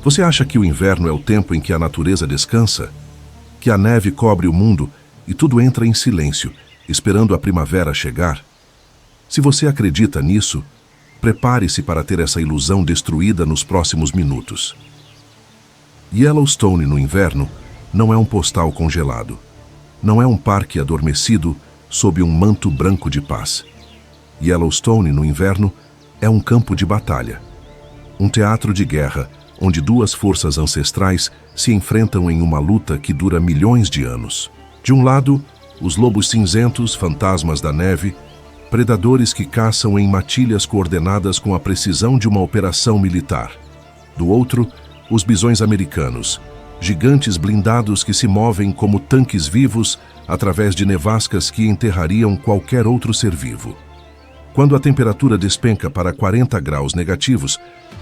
Você acha que o inverno é o tempo em que a natureza descansa? Que a neve cobre o mundo e tudo entra em silêncio, esperando a primavera chegar? Se você acredita nisso, prepare-se para ter essa ilusão destruída nos próximos minutos. Yellowstone no inverno não é um postal congelado. Não é um parque adormecido sob um manto branco de paz. Yellowstone no inverno é um campo de batalha. Um teatro de guerra onde duas forças ancestrais se enfrentam em uma luta que dura milhões de anos. De um lado, os lobos cinzentos, fantasmas da neve, predadores que caçam em matilhas coordenadas com a precisão de uma operação militar. Do outro, os bisões americanos, gigantes blindados que se movem como tanques vivos através de nevascas que enterrariam qualquer outro ser vivo. Quando a temperatura despenca para 40 graus negativos,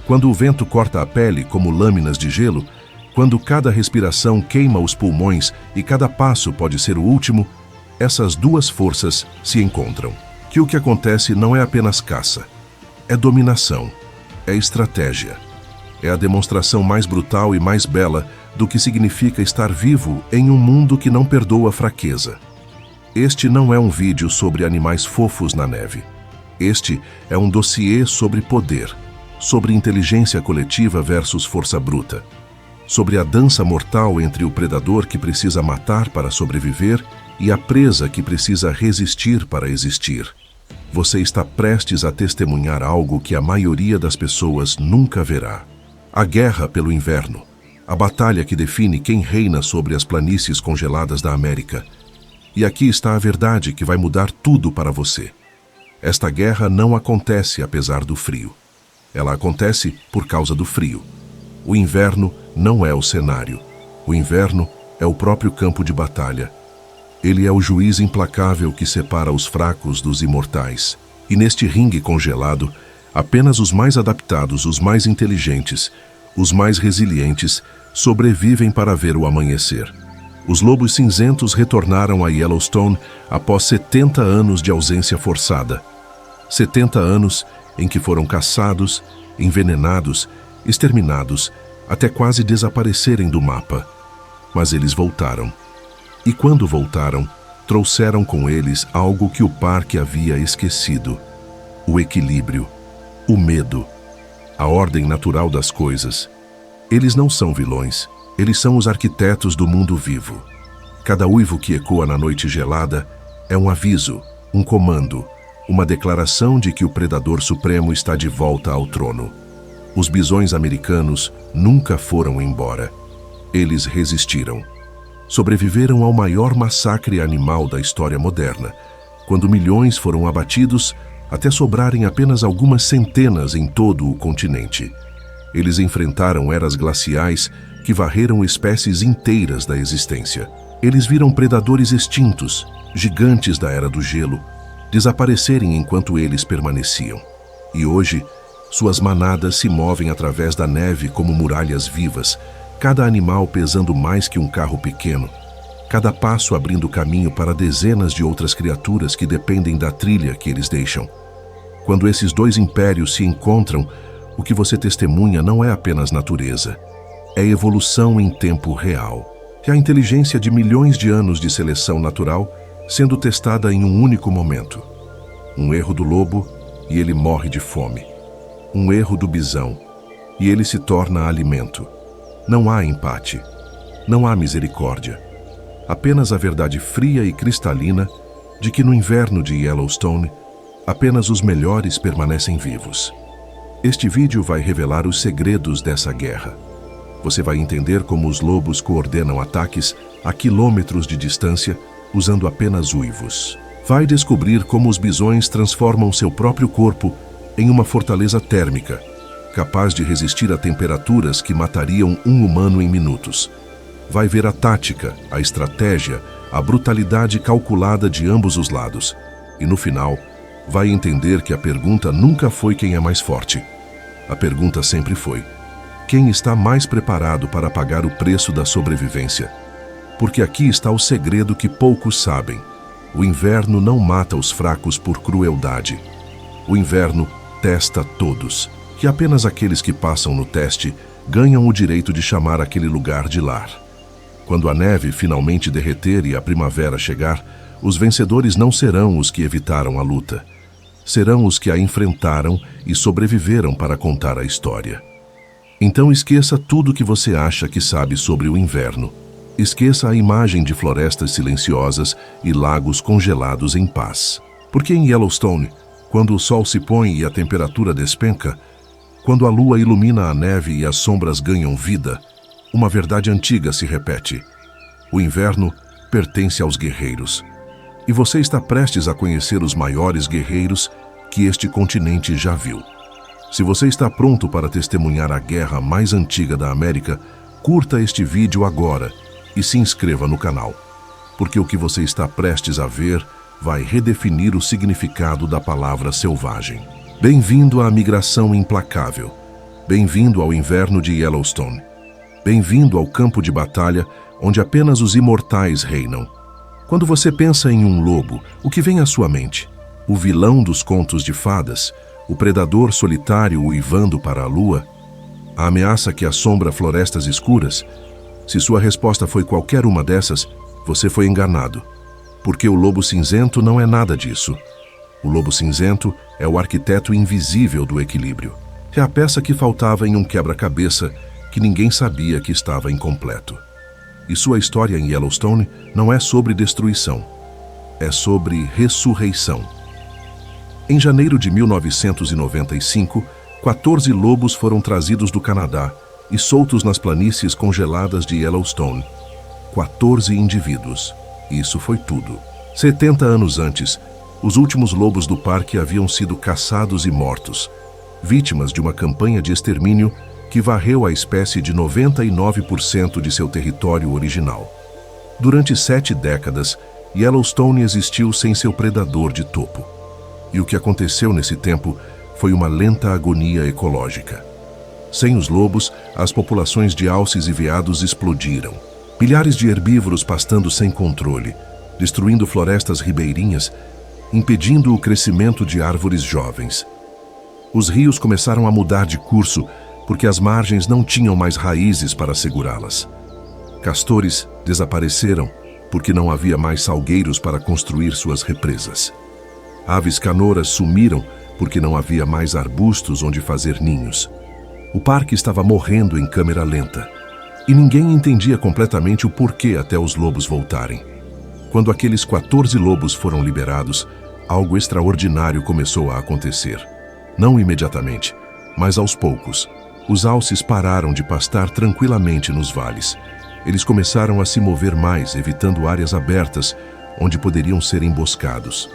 quando o vento corta a pele como lâminas de gelo, quando cada respiração queima os pulmões e cada passo pode ser o último, essas duas forças se encontram. Que o que acontece não é apenas caça, é dominação, é estratégia. É a demonstração mais brutal e mais bela do que significa estar vivo em um mundo que não perdoa fraqueza. Este não é um vídeo sobre animais fofos na neve. Este é um dossiê sobre poder, sobre inteligência coletiva versus força bruta, sobre a dança mortal entre o predador que precisa matar para sobreviver e a presa que precisa resistir para existir. Você está prestes a testemunhar algo que a maioria das pessoas nunca verá. A guerra pelo inverno, a batalha que define quem reina sobre as planícies congeladas da América. E aqui está a verdade que vai mudar tudo para você. Esta guerra não acontece apesar do frio. Ela acontece por causa do frio. O inverno não é o cenário. O inverno é o próprio campo de batalha. Ele é o juiz implacável que separa os fracos dos imortais. E neste ringue congelado, apenas os mais adaptados, os mais inteligentes, os mais resilientes, sobrevivem para ver o amanhecer. Os lobos cinzentos retornaram a Yellowstone após 70 anos de ausência forçada. 70 anos em que foram caçados, envenenados, exterminados, até quase desaparecerem do mapa. Mas eles voltaram. E quando voltaram, trouxeram com eles algo que o parque havia esquecido: o equilíbrio, o medo, a ordem natural das coisas. Eles não são vilões, eles são os arquitetos do mundo vivo. Cada uivo que ecoa na noite gelada é um aviso, um comando, uma declaração de que o predador supremo está de volta ao trono. Os bisões americanos nunca foram embora. Eles resistiram. Sobreviveram ao maior massacre animal da história moderna, quando milhões foram abatidos até sobrarem apenas algumas centenas em todo o continente. Eles enfrentaram eras glaciais que varreram espécies inteiras da existência. Eles viram predadores extintos, gigantes da era do gelo, desaparecerem enquanto eles permaneciam. E hoje, suas manadas se movem através da neve como muralhas vivas, cada animal pesando mais que um carro pequeno, cada passo abrindo caminho para dezenas de outras criaturas que dependem da trilha que eles deixam. Quando esses dois impérios se encontram, o que você testemunha não é apenas natureza, é evolução em tempo real. É a inteligência de milhões de anos de seleção natural sendo testada em um único momento. Um erro do lobo e ele morre de fome. Um erro do bisão e ele se torna alimento. Não há empate. Não há misericórdia. Apenas a verdade fria e cristalina de que no inverno de Yellowstone, apenas os melhores permanecem vivos. Este vídeo vai revelar os segredos dessa guerra. Você vai entender como os lobos coordenam ataques a quilômetros de distância usando apenas uivos. Vai descobrir como os bisões transformam seu próprio corpo em uma fortaleza térmica, capaz de resistir a temperaturas que matariam um humano em minutos. Vai ver a tática, a estratégia, a brutalidade calculada de ambos os lados. E no final, vai entender que a pergunta nunca foi quem é mais forte. A pergunta sempre foi: quem está mais preparado para pagar o preço da sobrevivência? Porque aqui está o segredo que poucos sabem. O inverno não mata os fracos por crueldade. O inverno testa todos. que apenas aqueles que passam no teste ganham o direito de chamar aquele lugar de lar. Quando a neve finalmente derreter e a primavera chegar, os vencedores não serão os que evitaram a luta. Serão os que a enfrentaram e sobreviveram para contar a história. Então esqueça tudo que você acha que sabe sobre o inverno. Esqueça a imagem de florestas silenciosas e lagos congelados em paz. Porque em Yellowstone, quando o sol se põe e a temperatura despenca, quando a lua ilumina a neve e as sombras ganham vida, uma verdade antiga se repete. O inverno pertence aos guerreiros. E você está prestes a conhecer os maiores guerreiros que este continente já viu. Se você está pronto para testemunhar a guerra mais antiga da América, curta este vídeo agora e se inscreva no canal, porque o que você está prestes a ver vai redefinir o significado da palavra selvagem. Bem-vindo à migração implacável. Bem-vindo ao inverno de Yellowstone. Bem-vindo ao campo de batalha onde apenas os imortais reinam. Quando você pensa em um lobo, o que vem à sua mente? O vilão dos contos de fadas? O predador solitário uivando para a lua? A ameaça que assombra florestas escuras? Se sua resposta foi qualquer uma dessas, você foi enganado. Porque o lobo cinzento não é nada disso. O lobo cinzento é o arquiteto invisível do equilíbrio. É a peça que faltava em um quebra-cabeça que ninguém sabia que estava incompleto. E sua história em Yellowstone não é sobre destruição. É sobre ressurreição. Em janeiro de 1995, 14 lobos foram trazidos do Canadá e soltos nas planícies congeladas de Yellowstone. 14 indivíduos. Isso foi tudo. 70 anos antes, os últimos lobos do parque haviam sido caçados e mortos, vítimas de uma campanha de extermínio que varreu a espécie de 99% de seu território original. Durante 7 décadas, Yellowstone existiu sem seu predador de topo. E o que aconteceu nesse tempo foi uma lenta agonia ecológica. Sem os lobos, as populações de alces e veados explodiram. Milhares de herbívoros pastando sem controle, destruindo florestas ribeirinhas, impedindo o crescimento de árvores jovens. Os rios começaram a mudar de curso porque as margens não tinham mais raízes para segurá-las. Castores desapareceram porque não havia mais salgueiros para construir suas represas. Aves canoras sumiram porque não havia mais arbustos onde fazer ninhos. O parque estava morrendo em câmera lenta. E ninguém entendia completamente o porquê até os lobos voltarem. Quando aqueles 14 lobos foram liberados, algo extraordinário começou a acontecer. Não imediatamente, mas aos poucos. Os alces pararam de pastar tranquilamente nos vales. Eles começaram a se mover mais, evitando áreas abertas, onde poderiam ser emboscados.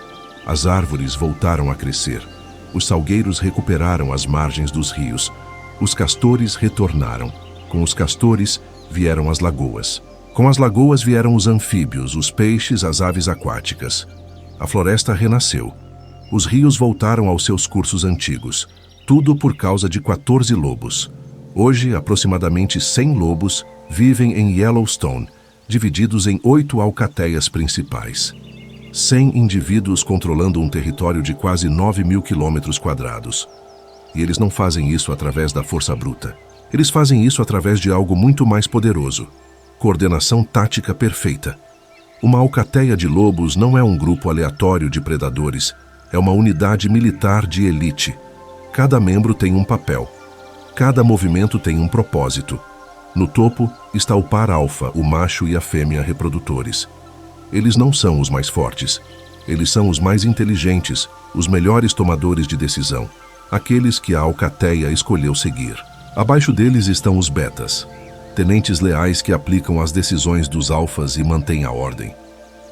As árvores voltaram a crescer. Os salgueiros recuperaram as margens dos rios. Os castores retornaram. Com os castores vieram as lagoas. Com as lagoas vieram os anfíbios, os peixes, as aves aquáticas. A floresta renasceu. Os rios voltaram aos seus cursos antigos. Tudo por causa de 14 lobos. Hoje, aproximadamente 100 lobos vivem em Yellowstone, divididos em 8 alcateias principais. 100 indivíduos controlando um território de quase 9.000 km². E eles não fazem isso através da força bruta. Eles fazem isso através de algo muito mais poderoso. Coordenação tática perfeita. Uma alcateia de lobos não é um grupo aleatório de predadores. É uma unidade militar de elite. Cada membro tem um papel. Cada movimento tem um propósito. No topo está o par alfa, o macho e a fêmea reprodutores. Eles não são os mais fortes. Eles são os mais inteligentes, os melhores tomadores de decisão. Aqueles que a alcateia escolheu seguir. Abaixo deles estão os betas, tenentes leais que aplicam as decisões dos alfas e mantêm a ordem.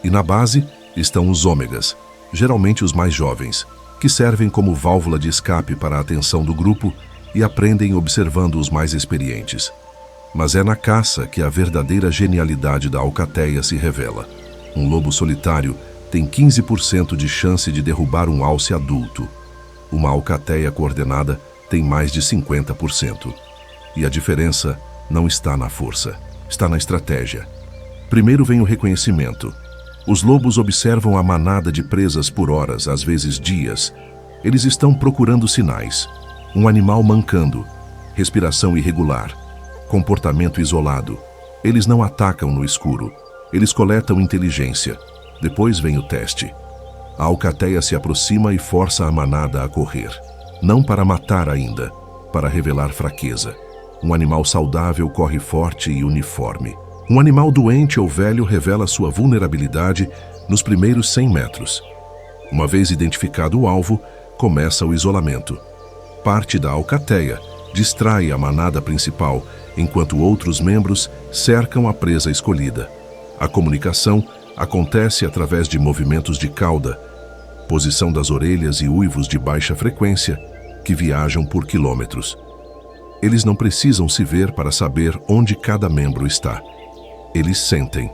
E na base estão os ômegas, geralmente os mais jovens, que servem como válvula de escape para a atenção do grupo e aprendem observando os mais experientes. Mas é na caça que a verdadeira genialidade da alcateia se revela. Um lobo solitário tem 15% de chance de derrubar um alce adulto. Uma alcateia coordenada tem mais de 50%. E a diferença não está na força, está na estratégia. Primeiro vem o reconhecimento. Os lobos observam a manada de presas por horas, às vezes dias. Eles estão procurando sinais. Um animal mancando, respiração irregular, comportamento isolado. Eles não atacam no escuro, eles coletam inteligência. Depois vem o teste. A alcateia se aproxima e força a manada a correr. Não para matar ainda, para revelar fraqueza. Um animal saudável corre forte e uniforme. Um animal doente ou velho revela sua vulnerabilidade nos primeiros 100 metros. Uma vez identificado o alvo, começa o isolamento. Parte da alcateia distrai a manada principal, enquanto outros membros cercam a presa escolhida. A comunicação acontece através de movimentos de cauda, posição das orelhas e uivos de baixa frequência que viajam por quilômetros. Eles não precisam se ver para saber onde cada membro está. Eles sentem.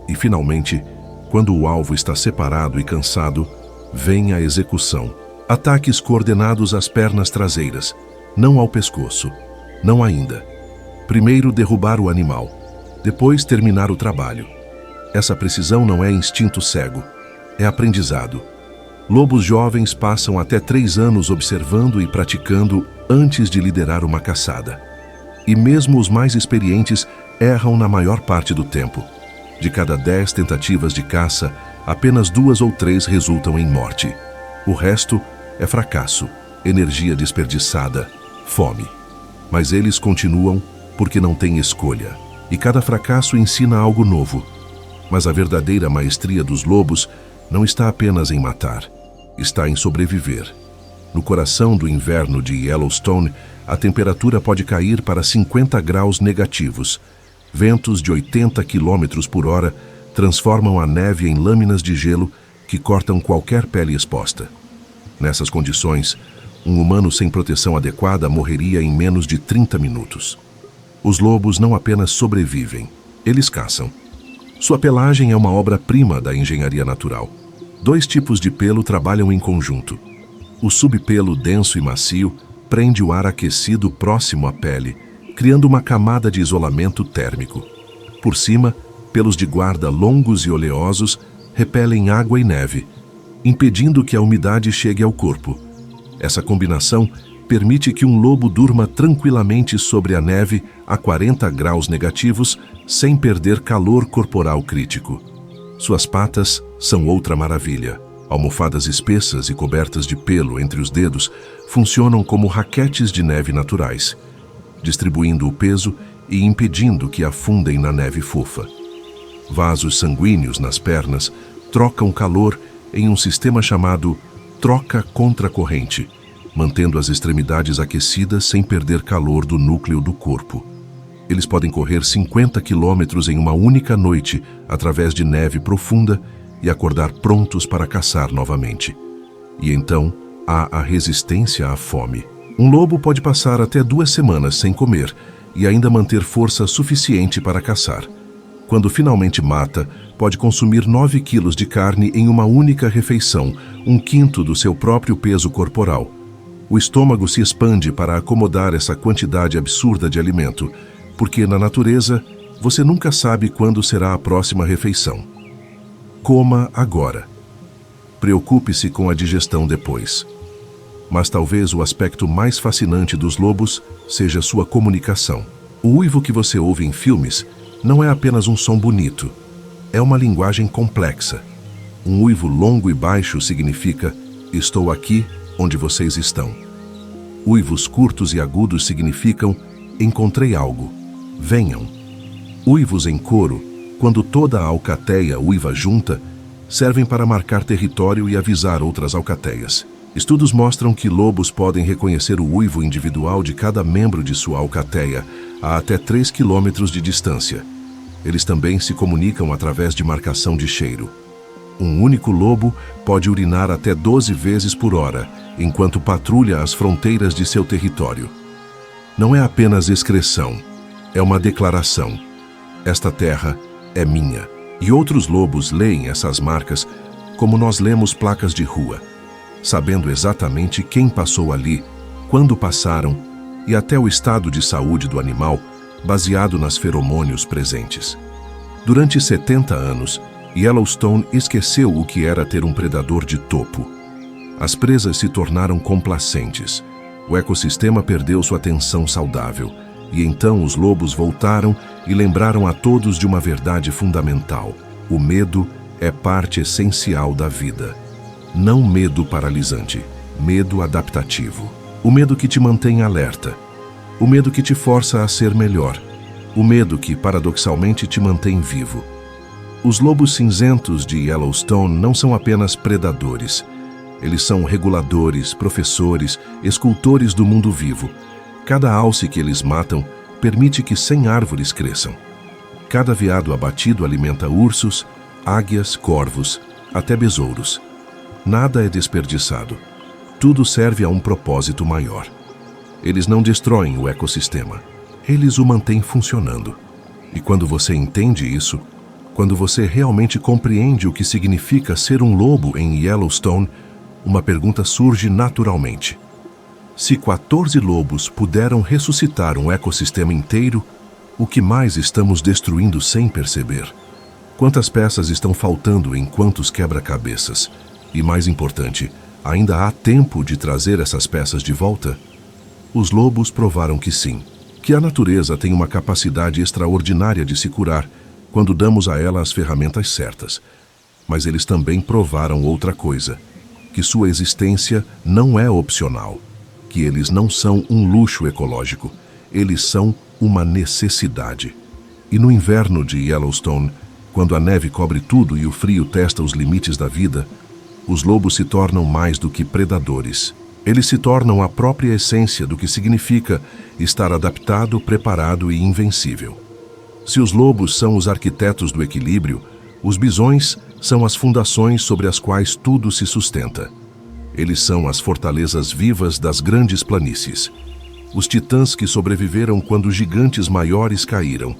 E, finalmente, quando o alvo está separado e cansado, vem a execução. Ataques coordenados às pernas traseiras, não ao pescoço. Não ainda. Primeiro derrubar o animal, depois terminar o trabalho. Essa precisão não é instinto cego, é aprendizado. Lobos jovens passam até 3 anos observando e praticando antes de liderar uma caçada. E mesmo os mais experientes erram na maior parte do tempo. De cada 10 tentativas de caça, apenas 2 ou 3 resultam em morte. O resto é fracasso, energia desperdiçada, fome. Mas eles continuam porque não têm escolha. E cada fracasso ensina algo novo. Mas a verdadeira maestria dos lobos não está apenas em matar, está em sobreviver. No coração do inverno de Yellowstone, a temperatura pode cair para 50 graus negativos. Ventos de 80 km por hora transformam a neve em lâminas de gelo que cortam qualquer pele exposta. Nessas condições, um humano sem proteção adequada morreria em menos de 30 minutos. Os lobos não apenas sobrevivem, eles caçam. Sua pelagem é uma obra-prima da engenharia natural. 2 tipos de pelo trabalham em conjunto. O subpelo denso e macio prende o ar aquecido próximo à pele, criando uma camada de isolamento térmico. Por cima, pelos de guarda longos e oleosos repelem água e neve, impedindo que a umidade chegue ao corpo. Essa combinação permite que um lobo durma tranquilamente sobre a neve a 40 graus negativos sem perder calor corporal crítico. Suas patas são outra maravilha. Almofadas espessas e cobertas de pelo entre os dedos funcionam como raquetes de neve naturais, distribuindo o peso e impedindo que afundem na neve fofa. Vasos sanguíneos nas pernas trocam calor em um sistema chamado troca contra-corrente, mantendo as extremidades aquecidas sem perder calor do núcleo do corpo. Eles podem correr 50 quilômetros em uma única noite através de neve profunda e acordar prontos para caçar novamente. E então há a resistência à fome. Um lobo pode passar até 2 semanas sem comer e ainda manter força suficiente para caçar. Quando finalmente mata, pode consumir 9 quilos de carne em uma única refeição, 1/5 do seu próprio peso corporal. O estômago se expande para acomodar essa quantidade absurda de alimento, porque na natureza você nunca sabe quando será a próxima refeição. Coma agora. Preocupe-se com a digestão depois. Mas talvez o aspecto mais fascinante dos lobos seja sua comunicação. O uivo que você ouve em filmes não é apenas um som bonito, é uma linguagem complexa. Um uivo longo e baixo significa "estou aqui onde vocês estão". Uivos curtos e agudos significam "encontrei algo, venham". Uivos em coro, quando toda a alcateia uiva junta, servem para marcar território e avisar outras alcateias. Estudos mostram que lobos podem reconhecer o uivo individual de cada membro de sua alcateia a até 3 quilômetros de distância. Eles também se comunicam através de marcação de cheiro. Um único lobo pode urinar até 12 vezes por hora, enquanto patrulha as fronteiras de seu território. Não é apenas excreção, é uma declaração. Esta terra é minha. E outros lobos leem essas marcas como nós lemos placas de rua, sabendo exatamente quem passou ali, quando passaram e até o estado de saúde do animal, baseado nas feromônios presentes. Durante 70 anos, Yellowstone esqueceu o que era ter um predador de topo. As presas se tornaram complacentes. O ecossistema perdeu sua tensão saudável, e então os lobos voltaram e lembraram a todos de uma verdade fundamental: o medo é parte essencial da vida. Não medo paralisante, medo adaptativo. O medo que te mantém alerta. O medo que te força a ser melhor. O medo que, paradoxalmente, te mantém vivo. Os lobos cinzentos de Yellowstone não são apenas predadores. Eles são reguladores, professores, escultores do mundo vivo. Cada alce que eles matam permite que 100 árvores cresçam. Cada veado abatido alimenta ursos, águias, corvos, até besouros. Nada é desperdiçado. Tudo serve a um propósito maior. Eles não destroem o ecossistema. Eles o mantêm funcionando. E quando você entende isso, quando você realmente compreende o que significa ser um lobo em Yellowstone, uma pergunta surge naturalmente. Se 14 lobos puderam ressuscitar um ecossistema inteiro, o que mais estamos destruindo sem perceber? Quantas peças estão faltando em quantos quebra-cabeças? E mais importante, ainda há tempo de trazer essas peças de volta? Os lobos provaram que sim, que a natureza tem uma capacidade extraordinária de se curar quando damos a ela as ferramentas certas. Mas eles também provaram outra coisa, que sua existência não é opcional, que eles não são um luxo ecológico, eles são uma necessidade. E no inverno de Yellowstone, quando a neve cobre tudo e o frio testa os limites da vida, os lobos se tornam mais do que predadores. Eles se tornam a própria essência do que significa estar adaptado, preparado e invencível. Se os lobos são os arquitetos do equilíbrio, os bisões são as fundações sobre as quais tudo se sustenta. Eles são as fortalezas vivas das grandes planícies. Os titãs que sobreviveram quando gigantes maiores caíram.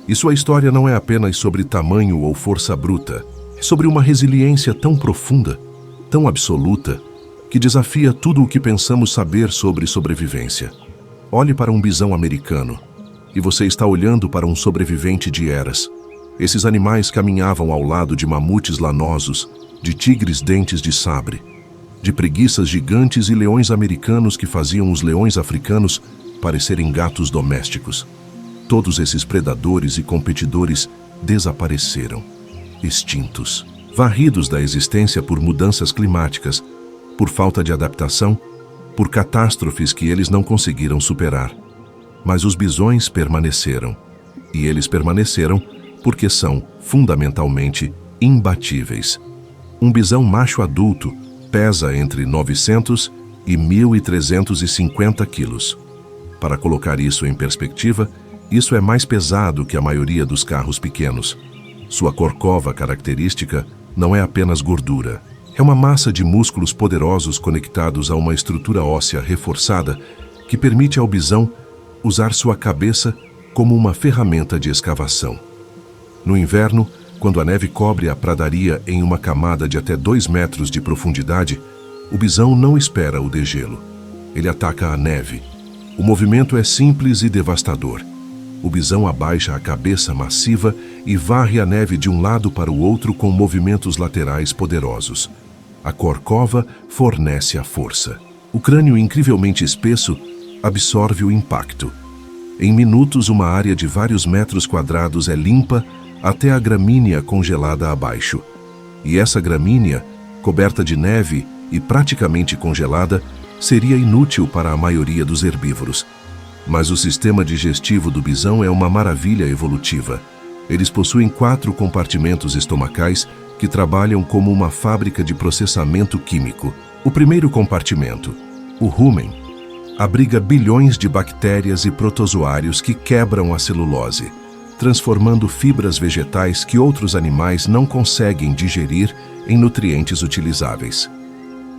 E sua história não é apenas sobre tamanho ou força bruta. É sobre uma resiliência tão profunda, tão absoluta, que desafia tudo o que pensamos saber sobre sobrevivência. Olhe para um bisão americano, e você está olhando para um sobrevivente de eras. Esses animais caminhavam ao lado de mamutes lanosos, de tigres dentes de sabre, de preguiças gigantes e leões americanos que faziam os leões africanos parecerem gatos domésticos. Todos esses predadores e competidores desapareceram, extintos, varridos da existência por mudanças climáticas, por falta de adaptação, por catástrofes que eles não conseguiram superar. Mas os bisões permaneceram. E eles permaneceram porque são, fundamentalmente, imbatíveis. Um bisão macho adulto pesa entre 900 e 1.350 quilos. Para colocar isso em perspectiva, isso é mais pesado que a maioria dos carros pequenos. Sua corcova característica não é apenas gordura. É uma massa de músculos poderosos conectados a uma estrutura óssea reforçada que permite ao bisão usar sua cabeça como uma ferramenta de escavação. No inverno, quando a neve cobre a pradaria em uma camada de até 2 metros de profundidade, o bisão não espera o degelo. Ele ataca a neve. O movimento é simples e devastador. O bisão abaixa a cabeça massiva e varre a neve de um lado para o outro com movimentos laterais poderosos. A corcova fornece a força. O crânio incrivelmente espesso absorve o impacto. Em minutos, uma área de vários metros quadrados é limpa até a gramínea congelada abaixo. E essa gramínea, coberta de neve e praticamente congelada, seria inútil para a maioria dos herbívoros. Mas o sistema digestivo do bisão é uma maravilha evolutiva. Eles possuem 4 compartimentos estomacais que trabalham como uma fábrica de processamento químico. O primeiro compartimento, o rumen, abriga bilhões de bactérias e protozoários que quebram a celulose, transformando fibras vegetais que outros animais não conseguem digerir em nutrientes utilizáveis.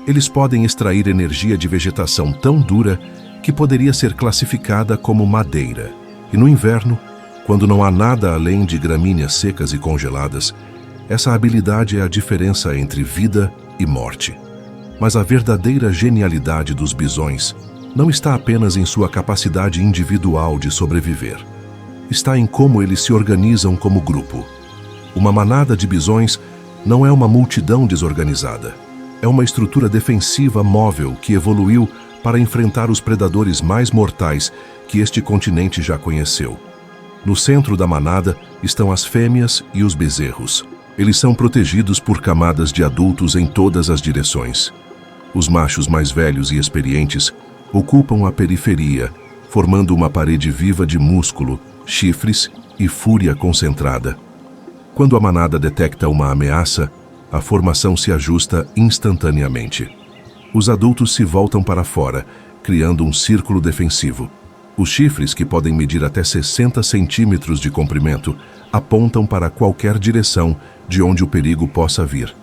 Eles podem extrair energia de vegetação tão dura que poderia ser classificada como madeira. E no inverno, quando não há nada além de gramíneas secas e congeladas, essa habilidade é a diferença entre vida e morte. Mas a verdadeira genialidade dos bisões não está apenas em sua capacidade individual de sobreviver. Está em como eles se organizam como grupo. Uma manada de bisões não é uma multidão desorganizada. É uma estrutura defensiva móvel que evoluiu para enfrentar os predadores mais mortais que este continente já conheceu. No centro da manada estão as fêmeas e os bezerros. Eles são protegidos por camadas de adultos em todas as direções. Os machos mais velhos e experientes ocupam a periferia, formando uma parede viva de músculo, chifres e fúria concentrada. Quando a manada detecta uma ameaça, a formação se ajusta instantaneamente. Os adultos se voltam para fora, criando um círculo defensivo. Os chifres, que podem medir até 60 centímetros de comprimento, apontam para qualquer direção de onde o perigo possa vir.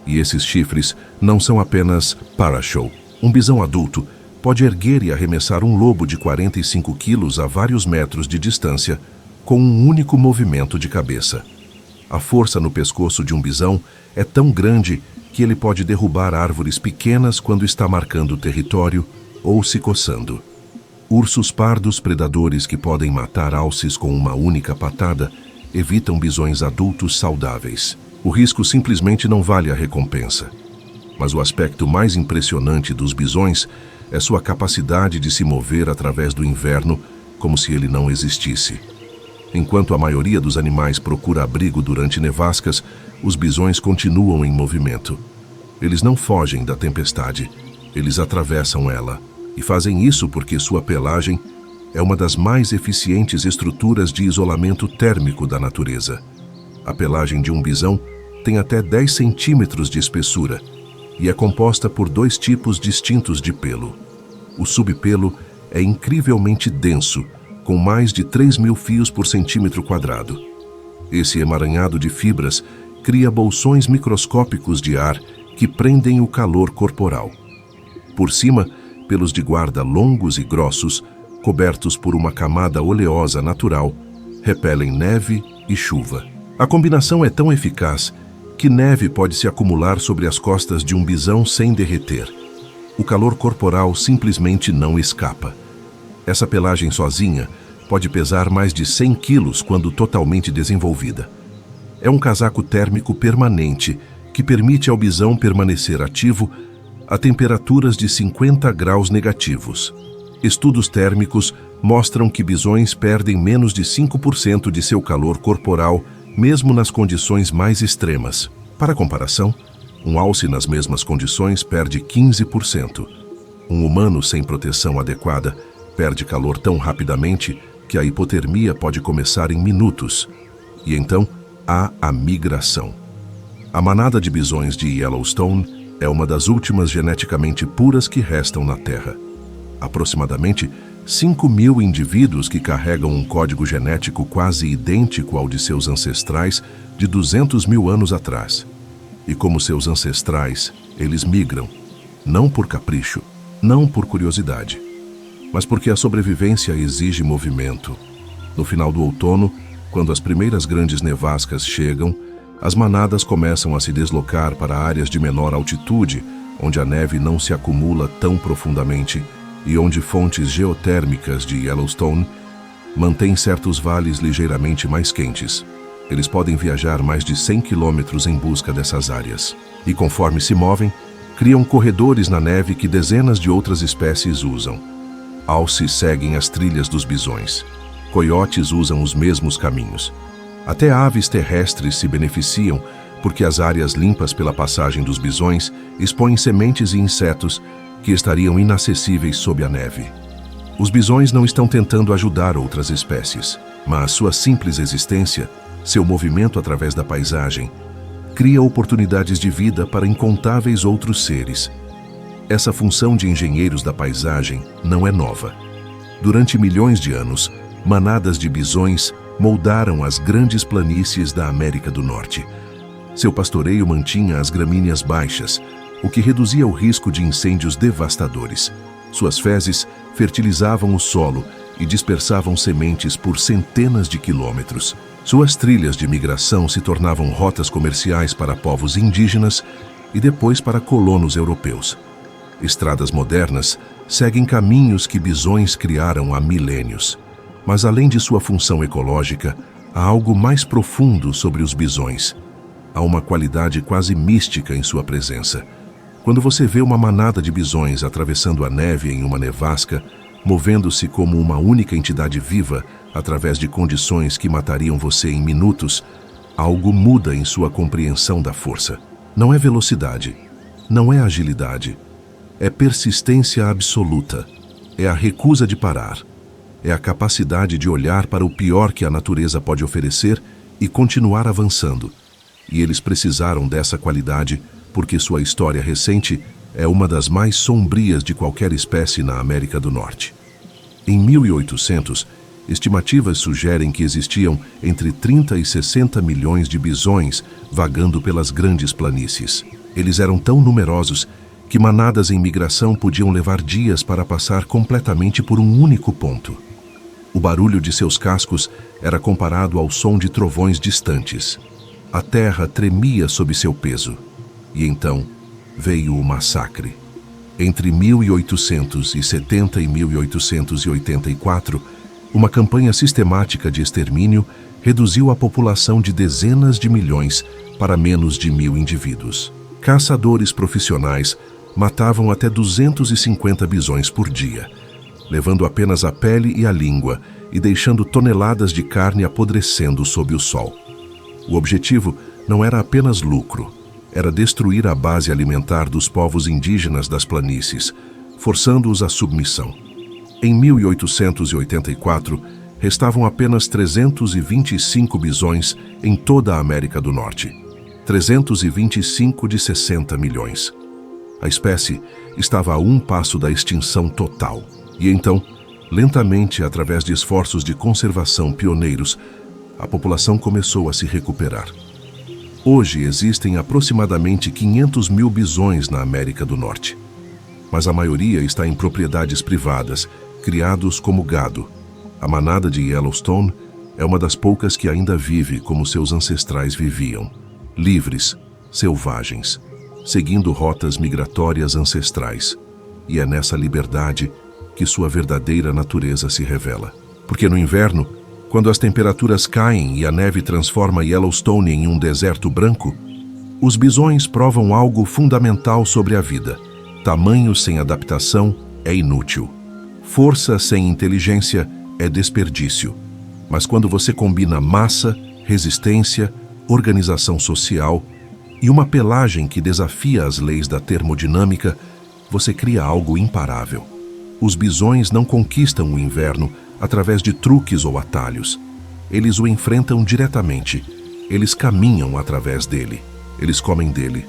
E esses chifres não são apenas para-show. Um bisão adulto pode erguer e arremessar um lobo de 45 quilos a vários metros de distância com um único movimento de cabeça. A força no pescoço de um bisão é tão grande que ele pode derrubar árvores pequenas quando está marcando território ou se coçando. Ursos pardos predadores que podem matar alces com uma única patada evitam bisões adultos saudáveis. O risco simplesmente não vale a recompensa. Mas o aspecto mais impressionante dos bisões é sua capacidade de se mover através do inverno como se ele não existisse. Enquanto a maioria dos animais procura abrigo durante nevascas, os bisões continuam em movimento. Eles não fogem da tempestade, eles atravessam ela. E fazem isso porque sua pelagem é uma das mais eficientes estruturas de isolamento térmico da natureza. A pelagem de um bisão tem até 10 centímetros de espessura e é composta por 2 tipos distintos de pelo. O subpelo é incrivelmente denso, com mais de 3.000 fios por centímetro quadrado. Esse emaranhado de fibras cria bolsões microscópicos de ar que prendem o calor corporal. Por cima, pelos de guarda longos e grossos, cobertos por uma camada oleosa natural, repelem neve e chuva. A combinação é tão eficaz que neve pode se acumular sobre as costas de um bisão sem derreter. O calor corporal simplesmente não escapa. Essa pelagem sozinha pode pesar mais de 100 quilos quando totalmente desenvolvida. É um casaco térmico permanente que permite ao bisão permanecer ativo a temperaturas de 50 graus negativos. Estudos térmicos mostram que bisões perdem menos de 5% de seu calor corporal, mesmo nas condições mais extremas. Para comparação, um alce nas mesmas condições perde 15%. Um humano sem proteção adequada perde calor tão rapidamente que a hipotermia pode começar em minutos. E então, há a migração. A manada de bisões de Yellowstone é uma das últimas geneticamente puras que restam na Terra. Aproximadamente 5.000 indivíduos que carregam um código genético quase idêntico ao de seus ancestrais de 200.000 anos atrás. E como seus ancestrais, eles migram, não por capricho, não por curiosidade, mas porque a sobrevivência exige movimento. No final do outono, quando as primeiras grandes nevascas chegam, as manadas começam a se deslocar para áreas de menor altitude, onde a neve não se acumula tão profundamente e onde fontes geotérmicas de Yellowstone mantêm certos vales ligeiramente mais quentes. Eles podem viajar mais de 100 quilômetros em busca dessas áreas. E conforme se movem, criam corredores na neve que dezenas de outras espécies usam. Alces seguem as trilhas dos bisões. Coiotes usam os mesmos caminhos. Até aves terrestres se beneficiam porque as áreas limpas pela passagem dos bisões expõem sementes e insetos que estariam inacessíveis sob a neve. Os bisões não estão tentando ajudar outras espécies, mas sua simples existência, seu movimento através da paisagem, cria oportunidades de vida para incontáveis outros seres. Essa função de engenheiros da paisagem não é nova. Durante milhões de anos, manadas de bisões moldaram as grandes planícies da América do Norte. Seu pastoreio mantinha as gramíneas baixas, o que reduzia o risco de incêndios devastadores. Suas fezes fertilizavam o solo e dispersavam sementes por centenas de quilômetros. Suas trilhas de migração se tornavam rotas comerciais para povos indígenas e depois para colonos europeus. Estradas modernas seguem caminhos que bisões criaram há milênios. Mas além de sua função ecológica, há algo mais profundo sobre os bisões. Há uma qualidade quase mística em sua presença. Quando você vê uma manada de bisões atravessando a neve em uma nevasca, movendo-se como uma única entidade viva através de condições que matariam você em minutos, algo muda em sua compreensão da força. Não é velocidade, não é agilidade, é persistência absoluta, é a recusa de parar, é a capacidade de olhar para o pior que a natureza pode oferecer e continuar avançando. E eles precisaram dessa qualidade porque sua história recente é uma das mais sombrias de qualquer espécie na América do Norte. Em 1800, estimativas sugerem que existiam entre 30 e 60 milhões de bisões vagando pelas grandes planícies. Eles eram tão numerosos que manadas em migração podiam levar dias para passar completamente por um único ponto. O barulho de seus cascos era comparado ao som de trovões distantes. A terra tremia sob seu peso. E então veio o massacre. Entre 1870 e 1884, uma campanha sistemática de extermínio reduziu a população de dezenas de milhões para menos de 1.000 indivíduos. Caçadores profissionais matavam até 250 bisões por dia, levando apenas a pele e a língua e deixando toneladas de carne apodrecendo sob o sol. O objetivo não era apenas lucro, era destruir a base alimentar dos povos indígenas das planícies, forçando-os à submissão. Em 1884, restavam apenas 325 bisões em toda a América do Norte, 325 de 60 milhões. A espécie estava a um passo da extinção total. E então, lentamente, através de esforços de conservação pioneiros, a população começou a se recuperar. Hoje existem aproximadamente 500 mil bisões na América do Norte, mas a maioria está em propriedades privadas, criados como gado. A manada de Yellowstone é uma das poucas que ainda vive como seus ancestrais viviam, livres, selvagens, seguindo rotas migratórias ancestrais. E é nessa liberdade que sua verdadeira natureza se revela. Porque no inverno, quando as temperaturas caem e a neve transforma Yellowstone em um deserto branco, os bisões provam algo fundamental sobre a vida. Tamanho sem adaptação é inútil. Força sem inteligência é desperdício. Mas quando você combina massa, resistência, organização social e uma pelagem que desafia as leis da termodinâmica, você cria algo imparável. Os bisões não conquistam o inverno através de truques ou atalhos. Eles o enfrentam diretamente. Eles caminham através dele. Eles comem dele.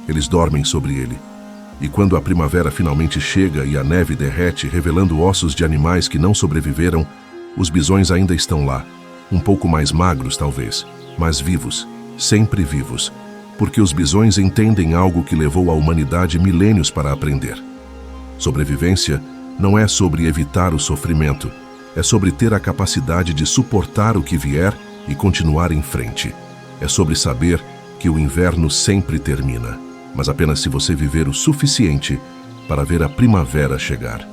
Eles dormem sobre ele. E quando a primavera finalmente chega e a neve derrete, revelando ossos de animais que não sobreviveram, os bisões ainda estão lá, um pouco mais magros talvez, mas vivos, sempre vivos, porque os bisões entendem algo que levou a humanidade milênios para aprender. Sobrevivência não é sobre evitar o sofrimento, é sobre ter a capacidade de suportar o que vier e continuar em frente. É sobre saber que o inverno sempre termina, mas apenas se você viver o suficiente para ver a primavera chegar.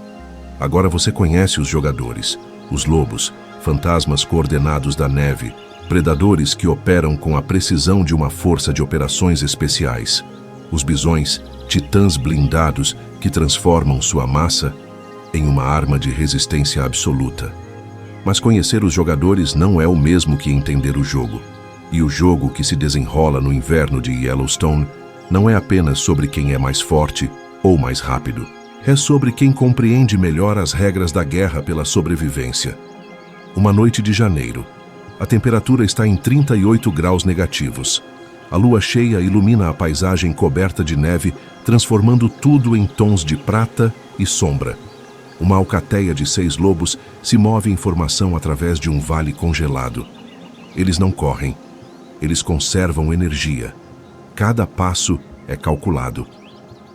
Agora você conhece os jogadores, os lobos, fantasmas coordenados da neve, predadores que operam com a precisão de uma força de operações especiais, os bisões, titãs blindados que transformam sua massa em uma arma de resistência absoluta. Mas conhecer os jogadores não é o mesmo que entender o jogo. E o jogo que se desenrola no inverno de Yellowstone não é apenas sobre quem é mais forte ou mais rápido. É sobre quem compreende melhor as regras da guerra pela sobrevivência. Uma noite de janeiro. A temperatura está em 38 graus negativos. A lua cheia ilumina a paisagem coberta de neve, transformando tudo em tons de prata e sombra. Uma alcateia de 6 lobos se move em formação através de um vale congelado. Eles não correm, eles conservam energia. Cada passo é calculado.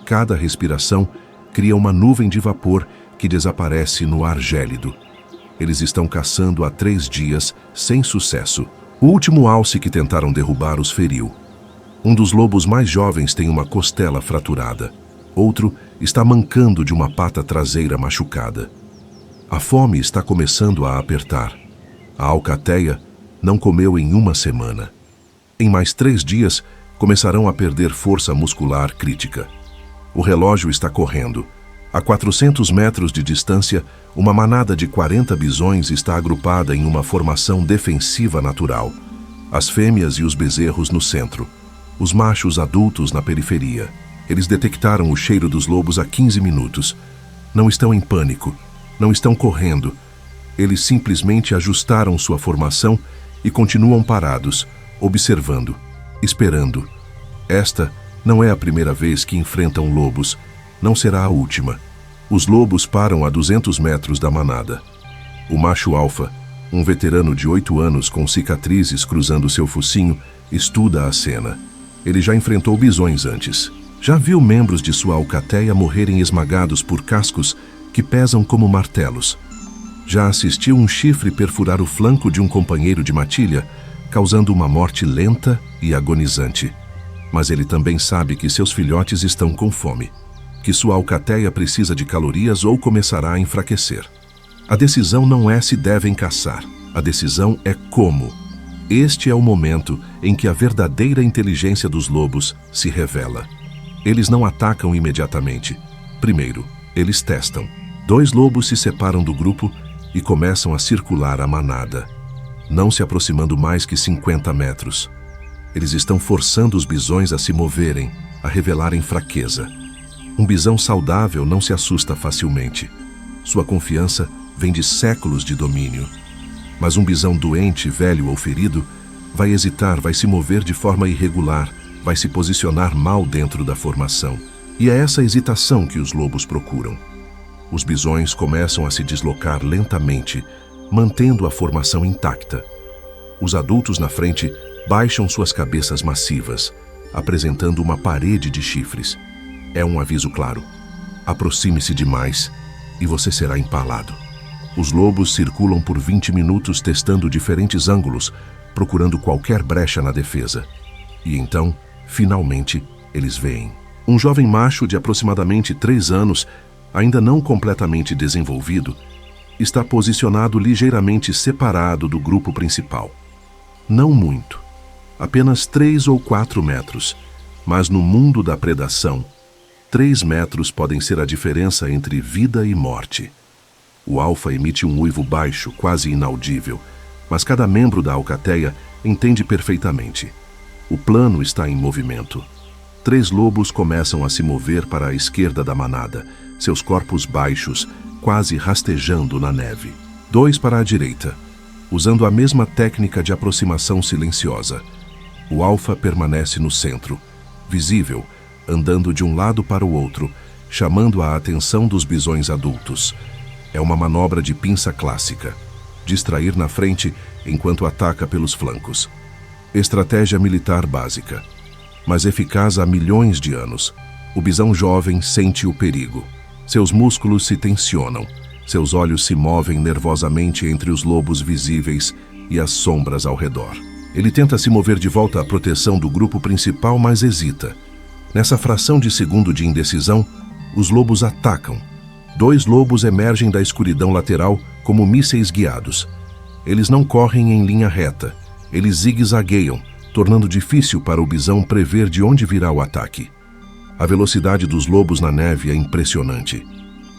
Cada respiração cria uma nuvem de vapor que desaparece no ar gélido. Eles estão caçando há 3 dias, sem sucesso. O último alce que tentaram derrubar os feriu. Um dos lobos mais jovens tem uma costela fraturada. Outro está mancando de uma pata traseira machucada. A fome está começando a apertar. A alcateia não comeu em 1 semana. Em mais 3 dias, começarão a perder força muscular crítica. O relógio está correndo. A 400 metros de distância, uma manada de 40 bisões está agrupada em uma formação defensiva natural. As fêmeas e os bezerros no centro. Os machos adultos na periferia. Eles detectaram o cheiro dos lobos há 15 minutos. Não estão em pânico. Não estão correndo. Eles simplesmente ajustaram sua formação e continuam parados, observando, esperando. Esta não é a primeira vez que enfrentam lobos. Não será a última. Os lobos param a 200 metros da manada. O macho alfa, um veterano de 8 anos com cicatrizes cruzando seu focinho, estuda a cena. Ele já enfrentou bisões antes. Já viu membros de sua alcateia morrerem esmagados por cascos que pesam como martelos. Já assistiu um chifre perfurar o flanco de um companheiro de matilha, causando uma morte lenta e agonizante. Mas ele também sabe que seus filhotes estão com fome, que sua alcateia precisa de calorias ou começará a enfraquecer. A decisão não é se devem caçar, a decisão é como. Este é o momento em que a verdadeira inteligência dos lobos se revela. Eles não atacam imediatamente. Primeiro, eles testam. 2 lobos se separam do grupo e começam a circular a manada, não se aproximando mais que 50 metros. Eles estão forçando os bisões a se moverem, a revelarem fraqueza. Um bisão saudável não se assusta facilmente. Sua confiança vem de séculos de domínio. Mas um bisão doente, velho ou ferido, vai hesitar, vai se mover de forma irregular, vai se posicionar mal dentro da formação. E é essa hesitação que os lobos procuram. Os bisões começam a se deslocar lentamente, mantendo a formação intacta. Os adultos na frente baixam suas cabeças massivas, apresentando uma parede de chifres. É um aviso claro. Aproxime-se demais e você será empalado. Os lobos circulam por 20 minutos testando diferentes ângulos, procurando qualquer brecha na defesa. E então, finalmente, eles veem. Um jovem macho de aproximadamente 3 anos, ainda não completamente desenvolvido, está posicionado ligeiramente separado do grupo principal. Não muito, apenas 3 ou 4 metros, mas no mundo da predação, 3 metros podem ser a diferença entre vida e morte. O alfa emite um uivo baixo, quase inaudível, mas cada membro da alcateia entende perfeitamente. O plano está em movimento. 3 lobos começam a se mover para a esquerda da manada, seus corpos baixos, quase rastejando na neve. 2 para a direita, usando a mesma técnica de aproximação silenciosa. O alfa permanece no centro, visível, andando de um lado para o outro, chamando a atenção dos bisões adultos. É uma manobra de pinça clássica. Distrair na frente enquanto ataca pelos flancos. Estratégia militar básica, mas eficaz há milhões de anos. O bisão jovem sente o perigo. Seus músculos se tensionam. Seus olhos se movem nervosamente entre os lobos visíveis e as sombras ao redor. Ele tenta se mover de volta à proteção do grupo principal, mas hesita. Nessa fração de segundo de indecisão, os lobos atacam. 2 lobos emergem da escuridão lateral como mísseis guiados. Eles não correm em linha reta. Eles zigue-zagueiam, tornando difícil para o bisão prever de onde virá o ataque. A velocidade dos lobos na neve é impressionante.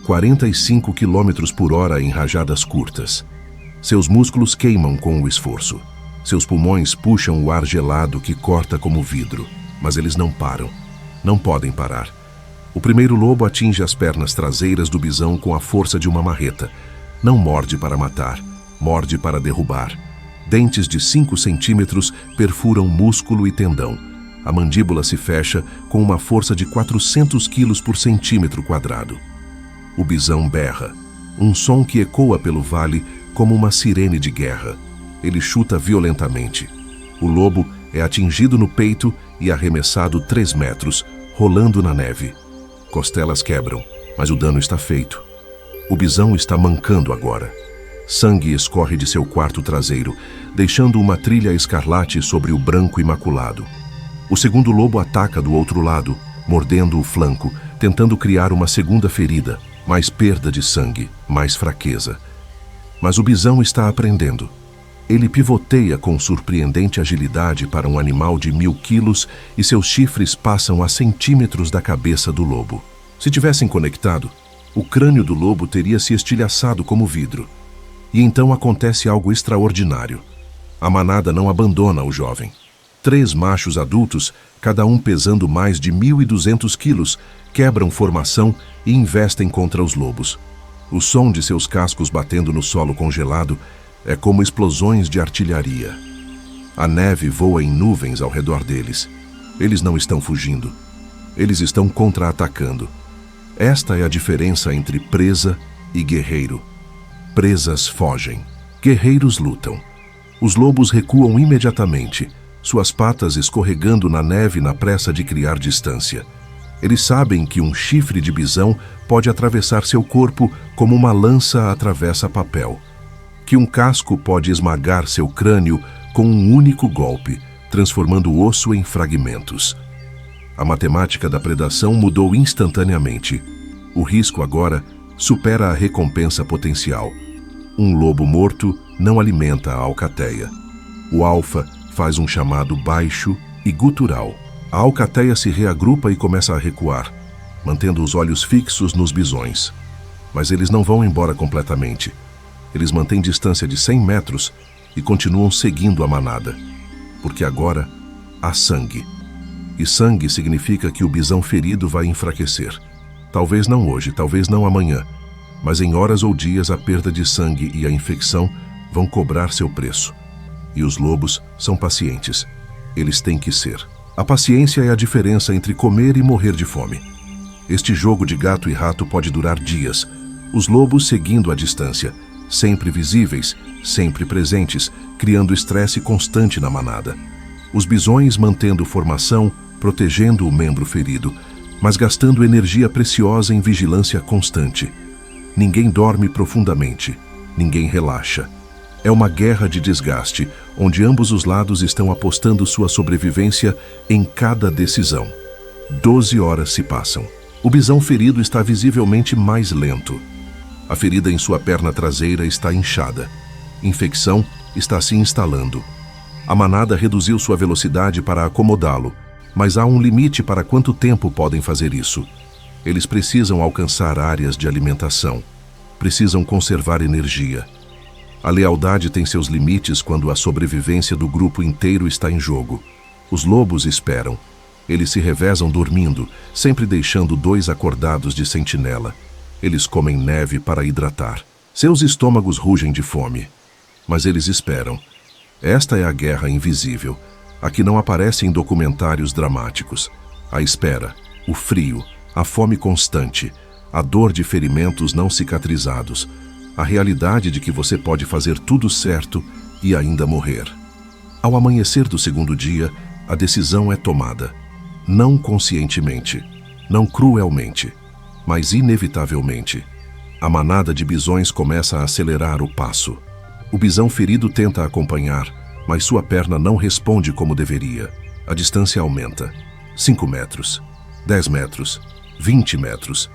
45 km por hora em rajadas curtas. Seus músculos queimam com o esforço. Seus pulmões puxam o ar gelado que corta como vidro. Mas eles não param. Não podem parar. O primeiro lobo atinge as pernas traseiras do bisão com a força de uma marreta. Não morde para matar, morde para derrubar. Dentes de 5 centímetros perfuram músculo e tendão. A mandíbula se fecha com uma força de 400 quilos por centímetro quadrado. O bisão berra, um som que ecoa pelo vale como uma sirene de guerra. Ele chuta violentamente. O lobo é atingido no peito e arremessado 3 metros, rolando na neve. Costelas quebram, mas o dano está feito. O bisão está mancando agora. Sangue escorre de seu quarto traseiro, deixando uma trilha escarlate sobre o branco imaculado. O segundo lobo ataca do outro lado, mordendo o flanco, tentando criar uma segunda ferida, mais perda de sangue, mais fraqueza. Mas o bisão está aprendendo. Ele pivoteia com surpreendente agilidade para um animal de 1000 quilos e seus chifres passam a centímetros da cabeça do lobo. Se tivessem conectado, o crânio do lobo teria se estilhaçado como vidro. E então acontece algo extraordinário. A manada não abandona o jovem. 3 machos adultos, cada um pesando mais de 1.200 quilos, quebram formação e investem contra os lobos. O som de seus cascos batendo no solo congelado é como explosões de artilharia. A neve voa em nuvens ao redor deles. Eles não estão fugindo. Eles estão contra-atacando. Esta é a diferença entre presa e guerreiro. Presas fogem. Guerreiros lutam. Os lobos recuam imediatamente, suas patas escorregando na neve na pressa de criar distância. Eles sabem que um chifre de bisão pode atravessar seu corpo como uma lança atravessa papel. Que um casco pode esmagar seu crânio com um único golpe, transformando o osso em fragmentos. A matemática da predação mudou instantaneamente. O risco agora supera a recompensa potencial. Um lobo morto não alimenta a alcateia. O alfa faz um chamado baixo e gutural. A alcateia se reagrupa e começa a recuar, mantendo os olhos fixos nos bisões. Mas eles não vão embora completamente. Eles mantêm distância de 100 metros e continuam seguindo a manada, porque agora há sangue. E sangue significa que o bisão ferido vai enfraquecer. Talvez não hoje, talvez não amanhã, mas em horas ou dias a perda de sangue e a infecção vão cobrar seu preço. E os lobos são pacientes. Eles têm que ser. A paciência é a diferença entre comer e morrer de fome. Este jogo de gato e rato pode durar dias. Os lobos seguindo a distância, sempre visíveis, sempre presentes, criando estresse constante na manada. Os bisões mantendo formação, protegendo o membro ferido, mas gastando energia preciosa em vigilância constante. Ninguém dorme profundamente, ninguém relaxa. É uma guerra de desgaste, onde ambos os lados estão apostando sua sobrevivência em cada decisão. 12 horas se passam. O bisão ferido está visivelmente mais lento. A ferida em sua perna traseira está inchada. Infecção está se instalando. A manada reduziu sua velocidade para acomodá-lo, mas há um limite para quanto tempo podem fazer isso. Eles precisam alcançar áreas de alimentação. Precisam conservar energia. A lealdade tem seus limites quando a sobrevivência do grupo inteiro está em jogo. Os lobos esperam. Eles se revezam dormindo, sempre deixando 2 acordados de sentinela. Eles comem neve para hidratar. Seus estômagos rugem de fome. Mas eles esperam. Esta é a guerra invisível, a que não aparece em documentários dramáticos. A espera, o frio, a fome constante, a dor de ferimentos não cicatrizados, a realidade de que você pode fazer tudo certo e ainda morrer. Ao amanhecer do segundo dia, a decisão é tomada. Não conscientemente, não cruelmente, mas inevitavelmente. A manada de bisões começa a acelerar o passo. O bisão ferido tenta acompanhar, mas sua perna não responde como deveria. A distância aumenta. 5 metros, 10 metros, 20 metros.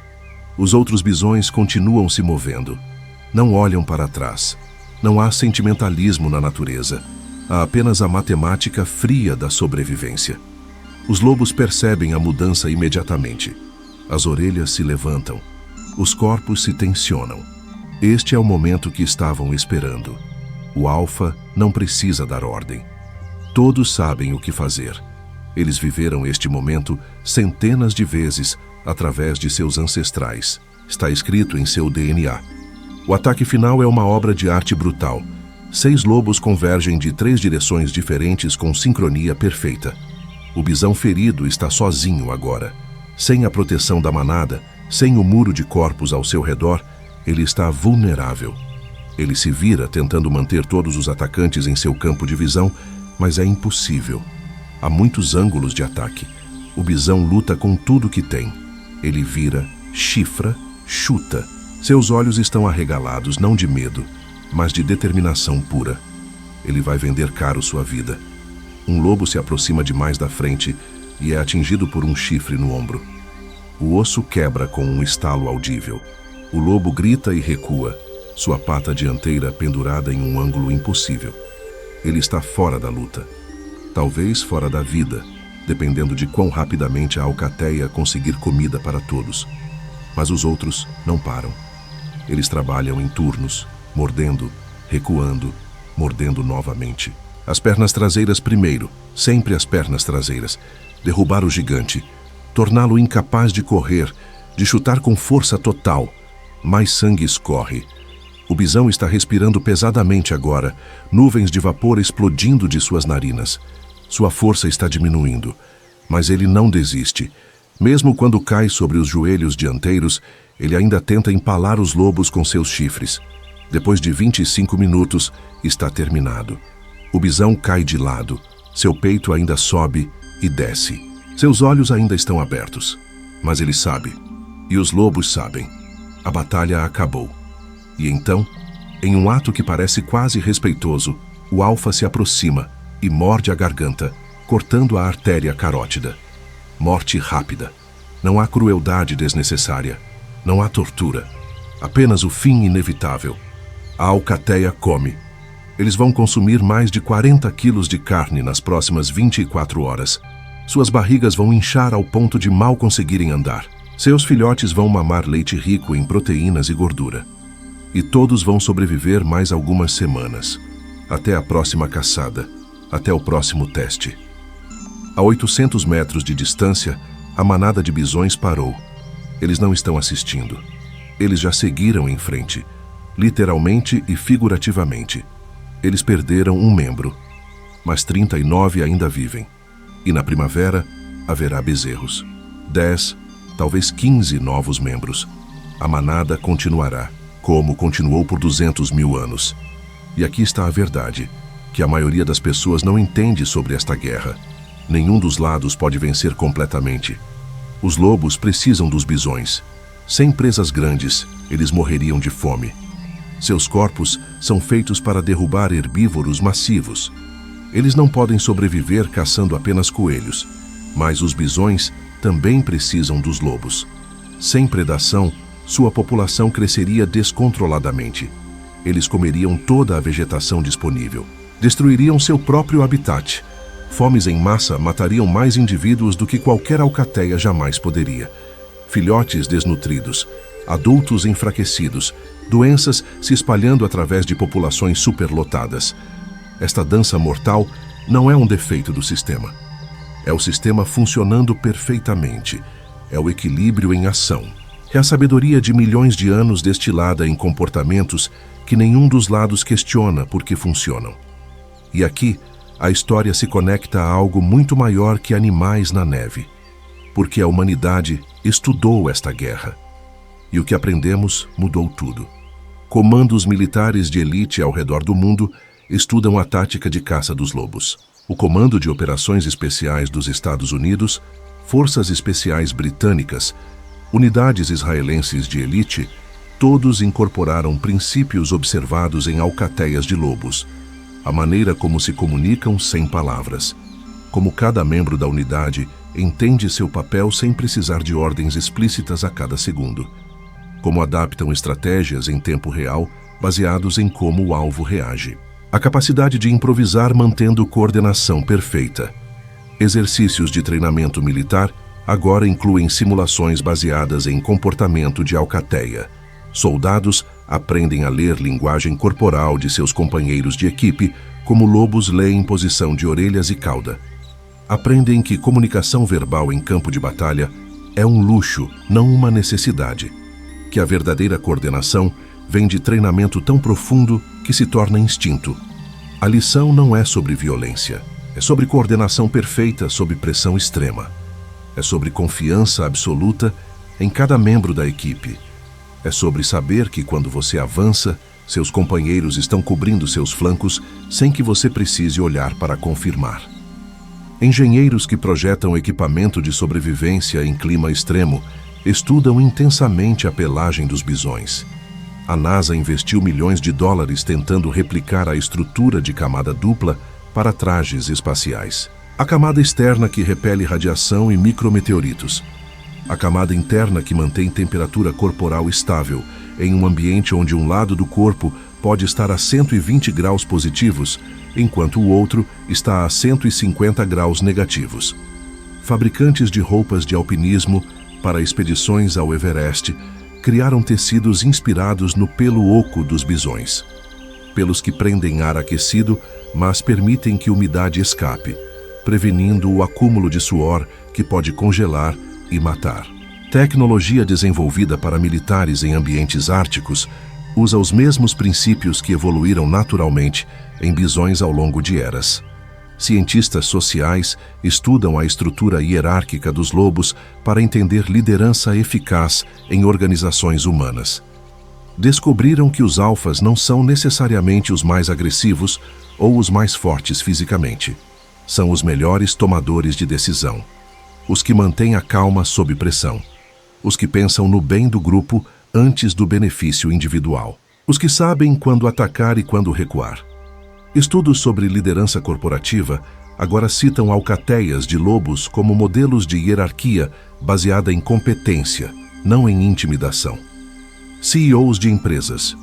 Os outros bisões continuam se movendo. Não olham para trás. Não há sentimentalismo na natureza. Há apenas a matemática fria da sobrevivência. Os lobos percebem a mudança imediatamente. As orelhas se levantam. Os corpos se tensionam. Este é o momento que estavam esperando. O alfa não precisa dar ordem. Todos sabem o que fazer. Eles viveram este momento centenas de vezes através de seus ancestrais. Está escrito em seu DNA. O ataque final é uma obra de arte brutal. 6 lobos convergem de 3 direções diferentes com sincronia perfeita. O bisão ferido está sozinho agora. Sem a proteção da manada, sem o muro de corpos ao seu redor, ele está vulnerável. Ele se vira tentando manter todos os atacantes em seu campo de visão, mas é impossível. Há muitos ângulos de ataque. O bisão luta com tudo que tem. Ele vira, chifra, chuta. Seus olhos estão arregalados, não de medo, mas de determinação pura. Ele vai vender caro sua vida. Um lobo se aproxima demais da frente e é atingido por um chifre no ombro. O osso quebra com um estalo audível. O lobo grita e recua, sua pata dianteira pendurada em um ângulo impossível. ele está fora da luta. Talvez fora da vida, dependendo de quão rapidamente a alcateia conseguir comida para todos. Mas os outros não param. Eles trabalham em turnos, mordendo, recuando, mordendo novamente. As pernas traseiras primeiro, sempre as pernas traseiras. Derrubar o gigante, torná-lo incapaz de correr, de chutar com força total. Mais sangue escorre. O bisão está respirando pesadamente agora, nuvens de vapor explodindo de suas narinas. Sua força está diminuindo, mas ele não desiste. Mesmo quando cai sobre os joelhos dianteiros, ele ainda tenta empalar os lobos com seus chifres. Depois de 25 minutos, está terminado. O bisão cai de lado, seu peito ainda sobe e desce. Seus olhos ainda estão abertos, mas ele sabe, e os lobos sabem. A batalha acabou. E então, em um ato que parece quase respeitoso, o alfa se aproxima e morde a garganta, cortando a artéria carótida. Morte rápida. Não há crueldade desnecessária. Não há tortura. Apenas o fim inevitável. A alcateia come. Eles vão consumir mais de 40 quilos de carne nas próximas 24 horas. Suas barrigas vão inchar ao ponto de mal conseguirem andar. Seus filhotes vão mamar leite rico em proteínas e gordura. E todos vão sobreviver mais algumas semanas. Até a próxima caçada. Até o próximo teste. A 800 metros de distância, a manada de bisões parou. Eles não estão assistindo. Eles já seguiram em frente, literalmente e figurativamente. Eles perderam um membro, mas 39 ainda vivem. E na primavera, haverá bezerros. 10, talvez 15 novos membros. A manada continuará, como continuou por 200 mil anos. E aqui está a verdade, que a maioria das pessoas não entende sobre esta guerra. Nenhum dos lados pode vencer completamente. Os lobos precisam dos bisões. Sem presas grandes, eles morreriam de fome. Seus corpos são feitos para derrubar herbívoros massivos. Eles não podem sobreviver caçando apenas coelhos, mas os bisões também precisam dos lobos. Sem predação, sua população cresceria descontroladamente. Eles comeriam toda a vegetação disponível. Destruiriam seu próprio habitat. Fomes em massa matariam mais indivíduos do que qualquer alcateia jamais poderia. Filhotes desnutridos, adultos enfraquecidos, doenças se espalhando através de populações superlotadas. Esta dança mortal não é um defeito do sistema. É o sistema funcionando perfeitamente. É o equilíbrio em ação. É a sabedoria de milhões de anos destilada em comportamentos que nenhum dos lados questiona porque funcionam. E aqui, a história se conecta a algo muito maior que animais na neve, porque a humanidade estudou esta guerra. E o que aprendemos mudou tudo. Comandos militares de elite ao redor do mundo estudam a tática de caça dos lobos. O Comando de Operações Especiais dos Estados Unidos, Forças Especiais Britânicas, unidades israelenses de elite, todos incorporaram princípios observados em alcateias de lobos, a maneira como se comunicam sem palavras, como cada membro da unidade entende seu papel sem precisar de ordens explícitas a cada segundo, como adaptam estratégias em tempo real baseados em como o alvo reage. A capacidade de improvisar mantendo coordenação perfeita. Exercícios de treinamento militar agora incluem simulações baseadas em comportamento de alcateia. Soldados aprendem a ler linguagem corporal de seus companheiros de equipe, como lobos leem posição de orelhas e cauda. Aprendem que comunicação verbal em campo de batalha é um luxo, não uma necessidade. Que a verdadeira coordenação vem de treinamento tão profundo que se torna instinto. A lição não é sobre violência, é sobre coordenação perfeita sob pressão extrema. É sobre confiança absoluta em cada membro da equipe. É sobre saber que quando você avança, seus companheiros estão cobrindo seus flancos sem que você precise olhar para confirmar. Engenheiros que projetam equipamento de sobrevivência em clima extremo estudam intensamente a pelagem dos bisões. A NASA investiu milhões de dólares tentando replicar a estrutura de camada dupla para trajes espaciais. A camada externa que repele radiação e micrometeoritos. A camada interna que mantém temperatura corporal estável em um ambiente onde um lado do corpo pode estar a 120 graus positivos, enquanto o outro está a 150 graus negativos. Fabricantes de roupas de alpinismo para expedições ao Everest criaram tecidos inspirados no pelo oco dos bisões. Pelos que prendem ar aquecido, mas permitem que umidade escape, prevenindo o acúmulo de suor que pode congelar e matar. Tecnologia desenvolvida para militares em ambientes árticos usa os mesmos princípios que evoluíram naturalmente em bisões ao longo de eras. Cientistas sociais estudam a estrutura hierárquica dos lobos para entender liderança eficaz em organizações humanas. Descobriram que os alfas não são necessariamente os mais agressivos ou os mais fortes fisicamente. São os melhores tomadores de decisão. Os que mantêm a calma sob pressão. Os que pensam no bem do grupo antes do benefício individual. Os que sabem quando atacar e quando recuar. Estudos sobre liderança corporativa agora citam alcateias de lobos como modelos de hierarquia baseada em competência, não em intimidação. CEOs de empresas.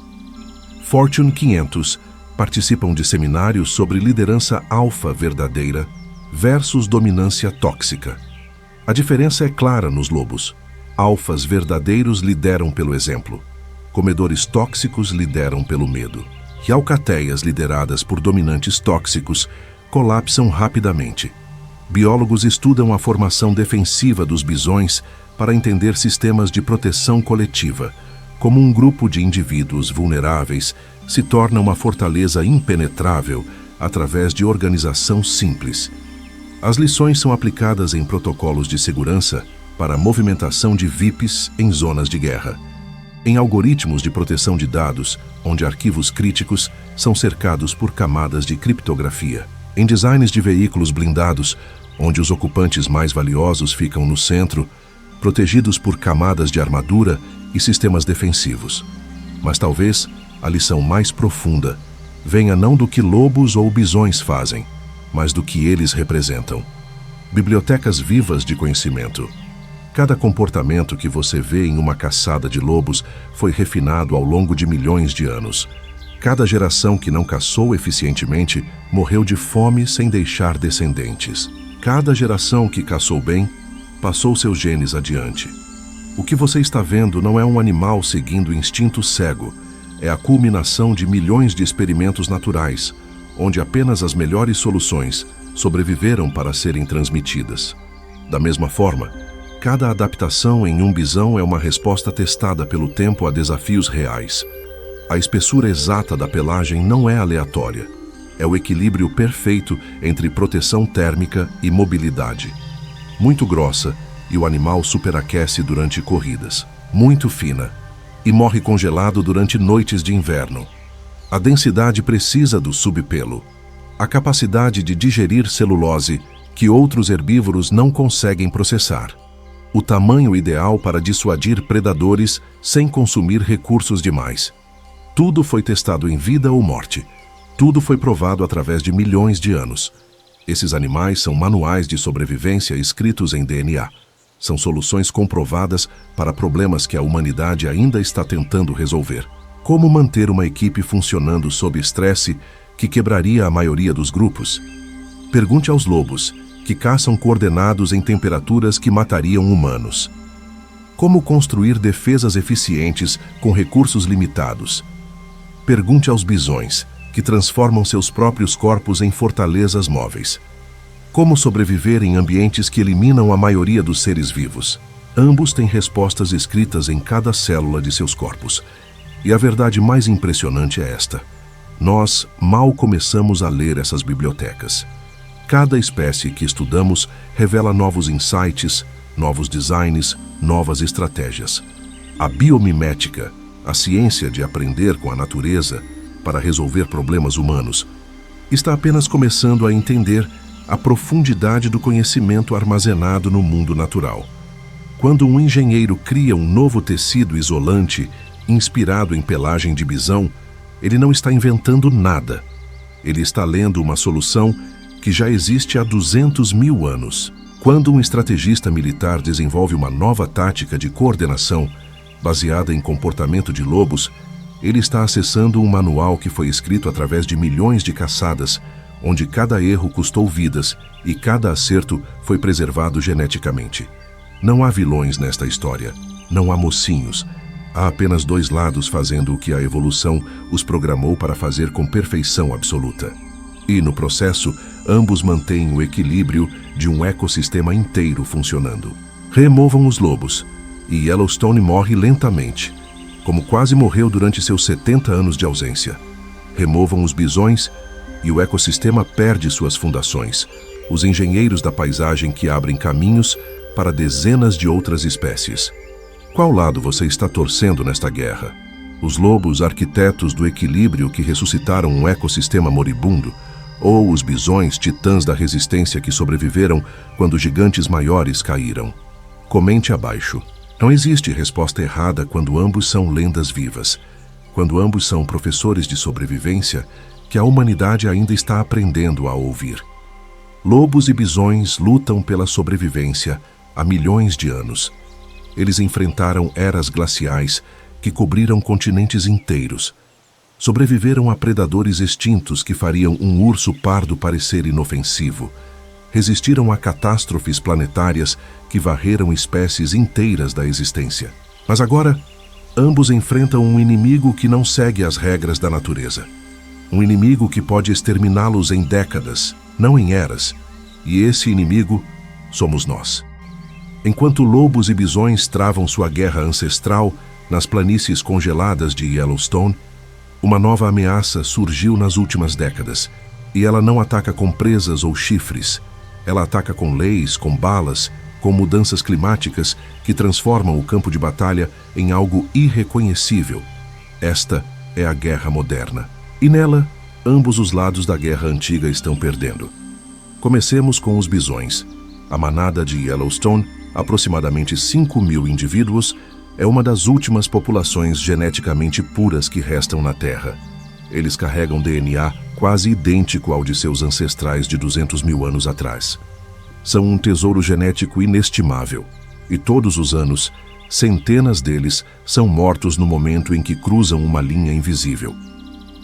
Fortune 500 participam de seminários sobre liderança alfa verdadeira versus dominância tóxica. A diferença é clara nos lobos. Alfas verdadeiros lideram pelo exemplo. Comedores tóxicos lideram pelo medo. E alcateias lideradas por dominantes tóxicos colapsam rapidamente. Biólogos estudam a formação defensiva dos bisões para entender sistemas de proteção coletiva, como um grupo de indivíduos vulneráveis se torna uma fortaleza impenetrável através de organização simples. As lições são aplicadas em protocolos de segurança para a movimentação de VIPs em zonas de guerra, em algoritmos de proteção de dados, onde arquivos críticos são cercados por camadas de criptografia, em designs de veículos blindados, onde os ocupantes mais valiosos ficam no centro, protegidos por camadas de armadura e sistemas defensivos. Mas talvez a lição mais profunda venha não do que lobos ou bisões fazem, mas do que eles representam. Bibliotecas vivas de conhecimento. Cada comportamento que você vê em uma caçada de lobos foi refinado ao longo de milhões de anos. Cada geração que não caçou eficientemente morreu de fome sem deixar descendentes. Cada geração que caçou bem passou seus genes adiante. O que você está vendo não é um animal seguindo instinto cego, é a culminação de milhões de experimentos naturais, onde apenas as melhores soluções sobreviveram para serem transmitidas. Da mesma forma, cada adaptação em um bisão é uma resposta testada pelo tempo a desafios reais. A espessura exata da pelagem não é aleatória. É o equilíbrio perfeito entre proteção térmica e mobilidade. Muito grossa, e o animal superaquece durante corridas. Muito fina, e morre congelado durante noites de inverno. A densidade precisa do subpelo. A capacidade de digerir celulose que outros herbívoros não conseguem processar. O tamanho ideal para dissuadir predadores sem consumir recursos demais. Tudo foi testado em vida ou morte. Tudo foi provado através de milhões de anos. Esses animais são manuais de sobrevivência escritos em DNA. São soluções comprovadas para problemas que a humanidade ainda está tentando resolver. Como manter uma equipe funcionando sob estresse que quebraria a maioria dos grupos? Pergunte aos lobos, que caçam coordenados em temperaturas que matariam humanos. Como construir defesas eficientes com recursos limitados? Pergunte aos bisões, que transformam seus próprios corpos em fortalezas móveis. Como sobreviver em ambientes que eliminam a maioria dos seres vivos? Ambos têm respostas escritas em cada célula de seus corpos. E a verdade mais impressionante é esta: nós mal começamos a ler essas bibliotecas. Cada espécie que estudamos revela novos insights, novos designs, novas estratégias. A biomimética, a ciência de aprender com a natureza para resolver problemas humanos, está apenas começando a entender a profundidade do conhecimento armazenado no mundo natural. Quando um engenheiro cria um novo tecido isolante inspirado em pelagem de bisão, ele não está inventando nada. Ele está lendo uma solução que já existe há 200 mil anos. Quando um estrategista militar desenvolve uma nova tática de coordenação baseada em comportamento de lobos, Ele está acessando um manual que foi escrito através de milhões de caçadas, onde cada erro custou vidas e cada acerto foi preservado geneticamente. Não há vilões nesta história, não há mocinhos. Há apenas dois lados fazendo o que a evolução os programou para fazer com perfeição absoluta. E, no processo, ambos mantêm o equilíbrio de um ecossistema inteiro funcionando. Removam os lobos, e Yellowstone morre lentamente, como quase morreu durante seus 70 anos de ausência. Removam os bisões e o ecossistema perde suas fundações, os engenheiros da paisagem que abrem caminhos para dezenas de outras espécies. Qual lado você está torcendo nesta guerra? Os lobos arquitetos do equilíbrio que ressuscitaram um ecossistema moribundo, ou os bisões titãs da resistência que sobreviveram quando gigantes maiores caíram? Comente abaixo. Não existe resposta errada quando ambos são lendas vivas, quando ambos são professores de sobrevivência que a humanidade ainda está aprendendo a ouvir. Lobos e bisões lutam pela sobrevivência há milhões de anos. Eles enfrentaram eras glaciais que cobriram continentes inteiros. Sobreviveram a predadores extintos que fariam um urso pardo parecer inofensivo. Resistiram a catástrofes planetárias que varreram espécies inteiras da existência. Mas agora, ambos enfrentam um inimigo que não segue as regras da natureza. Um inimigo que pode exterminá-los em décadas, não em eras. E esse inimigo somos nós. Enquanto lobos e bisões travam sua guerra ancestral nas planícies congeladas de Yellowstone, uma nova ameaça surgiu nas últimas décadas, e ela não ataca com presas ou chifres. Ela ataca com leis, com balas, com mudanças climáticas que transformam o campo de batalha em algo irreconhecível. Esta é a guerra moderna. E nela, ambos os lados da guerra antiga estão perdendo. Comecemos com os bisões. A manada de Yellowstone, aproximadamente 5.000 indivíduos, é uma das últimas populações geneticamente puras que restam na Terra. Eles carregam DNA quase idêntico ao de seus ancestrais de 200.000 anos atrás. São um tesouro genético inestimável, e todos os anos, centenas deles são mortos no momento em que cruzam uma linha invisível.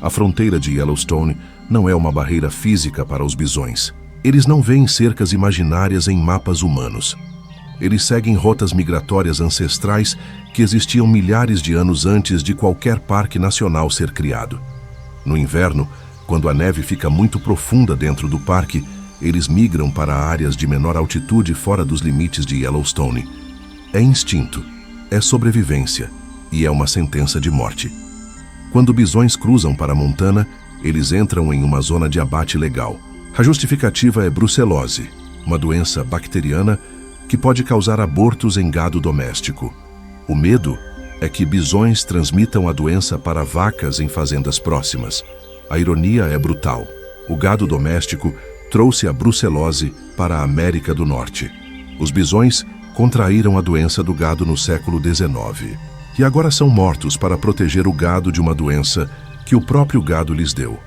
A fronteira de Yellowstone não é uma barreira física para os bisões. Eles não veem cercas imaginárias em mapas humanos. Eles seguem rotas migratórias ancestrais que existiam milhares de anos antes de qualquer parque nacional ser criado. No inverno, quando a neve fica muito profunda dentro do parque, eles migram para áreas de menor altitude fora dos limites de Yellowstone. É instinto, é sobrevivência e é uma sentença de morte. Quando bisões cruzam para a Montana, eles entram em uma zona de abate legal. A justificativa é brucelose, uma doença bacteriana que pode causar abortos em gado doméstico. O medo é que bisões transmitam a doença para vacas em fazendas próximas. A ironia é brutal. O gado doméstico trouxe a brucelose para a América do Norte. Os bisões contraíram a doença do gado no século XIX e agora são mortos para proteger o gado de uma doença que o próprio gado lhes deu.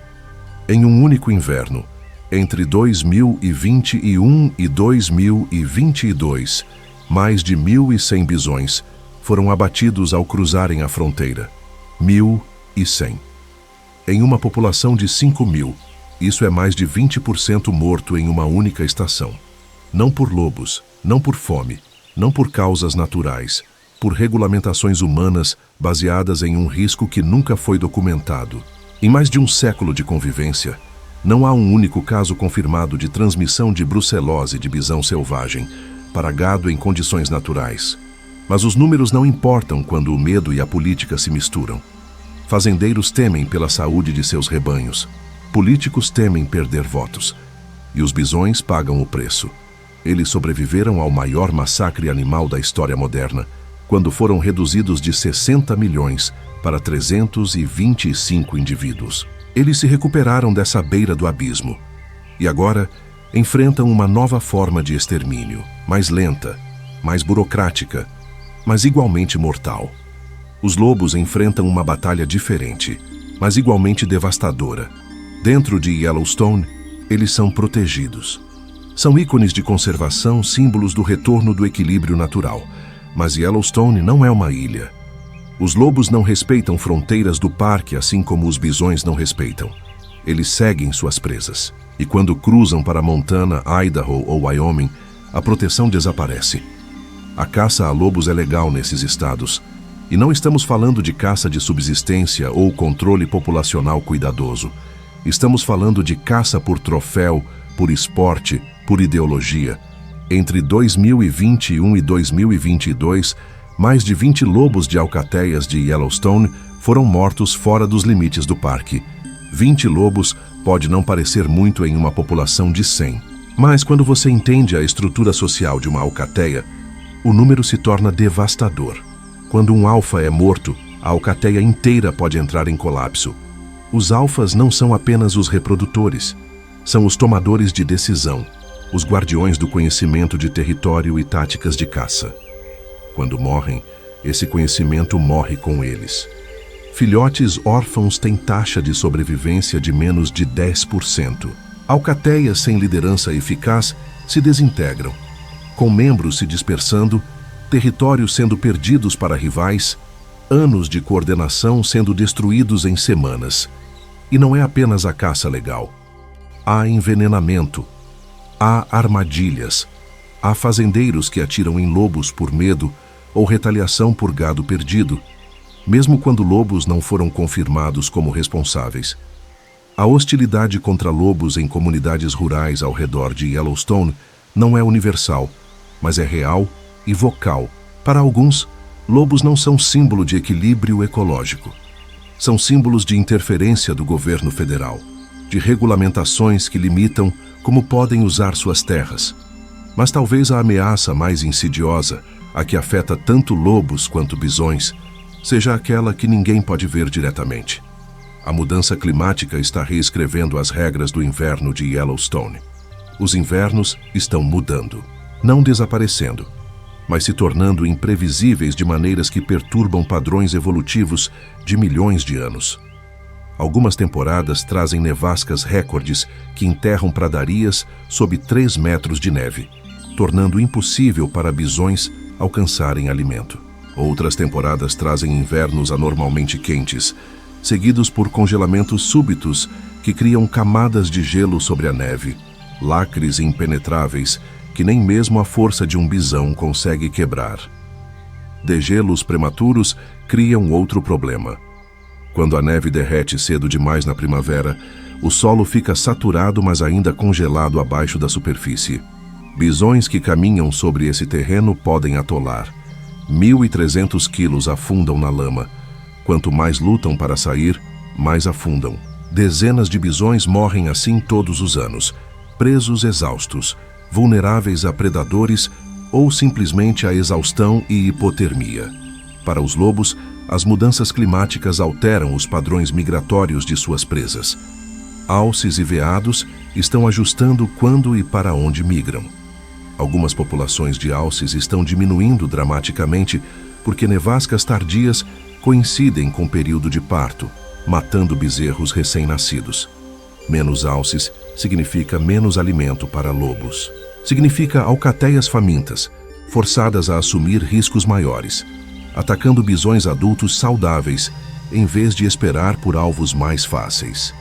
Em um único inverno, entre 2021 e 2022, mais de 1.100 bisões foram abatidos ao cruzarem a fronteira. 1.100. Em uma população de 5.000, isso é mais de 20% morto em uma única estação. Não por lobos, não por fome, não por causas naturais, por regulamentações humanas baseadas em um risco que nunca foi documentado. Em mais de um século de convivência, não há um único caso confirmado de transmissão de brucelose de bisão selvagem para gado em condições naturais. Mas os números não importam quando o medo e a política se misturam. Fazendeiros temem pela saúde de seus rebanhos. Políticos temem perder votos. E os bisões pagam o preço. Eles sobreviveram ao maior massacre animal da história moderna, quando foram reduzidos de 60 milhões para 325 indivíduos. Eles se recuperaram dessa beira do abismo e agora enfrentam uma nova forma de extermínio, mais lenta, mais burocrática, mas igualmente mortal. Os lobos enfrentam uma batalha diferente, mas igualmente devastadora. Dentro de Yellowstone, eles são protegidos. São ícones de conservação, símbolos do retorno do equilíbrio natural. Mas Yellowstone não é uma ilha. Os lobos não respeitam fronteiras do parque, assim como os bisões não respeitam. Eles seguem suas presas. E quando cruzam para Montana, Idaho ou Wyoming, a proteção desaparece. A caça a lobos é legal nesses estados. E não estamos falando de caça de subsistência ou controle populacional cuidadoso. Estamos falando de caça por troféu, por esporte, por ideologia. Entre 2021 e 2022, mais de 20 lobos de alcateias de Yellowstone foram mortos fora dos limites do parque. 20 lobos pode não parecer muito em uma população de 100, mas quando você entende a estrutura social de uma alcateia, o número se torna devastador. Quando um alfa é morto, a alcateia inteira pode entrar em colapso. Os alfas não são apenas os reprodutores, são os tomadores de decisão, os guardiões do conhecimento de território e táticas de caça. Quando morrem, esse conhecimento morre com eles. Filhotes órfãos têm taxa de sobrevivência de menos de 10%. Alcateias sem liderança eficaz se desintegram, com membros se dispersando, territórios sendo perdidos para rivais, anos de coordenação sendo destruídos em semanas. E não é apenas a caça legal. Há envenenamento, há armadilhas, há fazendeiros que atiram em lobos por medo ou retaliação por gado perdido, mesmo quando lobos não foram confirmados como responsáveis. A hostilidade contra lobos em comunidades rurais ao redor de Yellowstone não é universal, mas é real e vocal. Para alguns, lobos não são símbolo de equilíbrio ecológico. São símbolos de interferência do governo federal, de regulamentações que limitam como podem usar suas terras. Mas talvez a ameaça mais insidiosa, a que afeta tanto lobos quanto bisões, seja aquela que ninguém pode ver diretamente. A mudança climática está reescrevendo as regras do inverno de Yellowstone. Os invernos estão mudando, não desaparecendo, mas se tornando imprevisíveis de maneiras que perturbam padrões evolutivos de milhões de anos. Algumas temporadas trazem nevascas recordes que enterram pradarias sob 3 metros de neve, tornando impossível para bisões alcançarem alimento. Outras temporadas trazem invernos anormalmente quentes, seguidos por congelamentos súbitos que criam camadas de gelo sobre a neve, lacres impenetráveis que nem mesmo a força de um bisão consegue quebrar. Degelos prematuros criam outro problema. Quando a neve derrete cedo demais na primavera, o solo fica saturado, mas ainda congelado abaixo da superfície. Bisões que caminham sobre esse terreno podem atolar. 1.300 quilos afundam na lama. Quanto mais lutam para sair, mais afundam. Dezenas de bisões morrem assim todos os anos, presos exaustos, vulneráveis a predadores ou simplesmente a exaustão e hipotermia. Para os lobos, as mudanças climáticas alteram os padrões migratórios de suas presas. Alces e veados estão ajustando quando e para onde migram. Algumas populações de alces estão diminuindo dramaticamente porque nevascas tardias coincidem com o período de parto, matando bezerros recém-nascidos. Menos alces significa menos alimento para lobos. Significa alcateias famintas, forçadas a assumir riscos maiores, atacando bisões adultos saudáveis, em vez de esperar por alvos mais fáceis.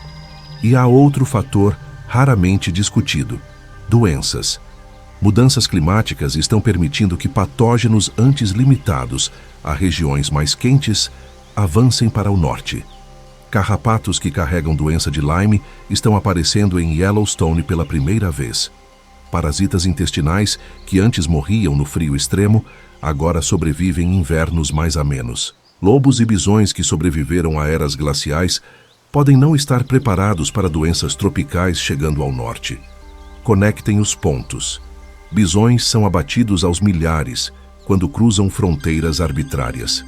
E há outro fator raramente discutido: doenças. Mudanças climáticas estão permitindo que patógenos antes limitados a regiões mais quentes avancem para o norte. Carrapatos que carregam doença de Lyme estão aparecendo em Yellowstone pela primeira vez. Parasitas intestinais que antes morriam no frio extremo, agora sobrevivem em invernos mais amenos. Lobos e bisões que sobreviveram a eras glaciais podem não estar preparados para doenças tropicais chegando ao norte. Conectem os pontos. Bisões são abatidos aos milhares quando cruzam fronteiras arbitrárias.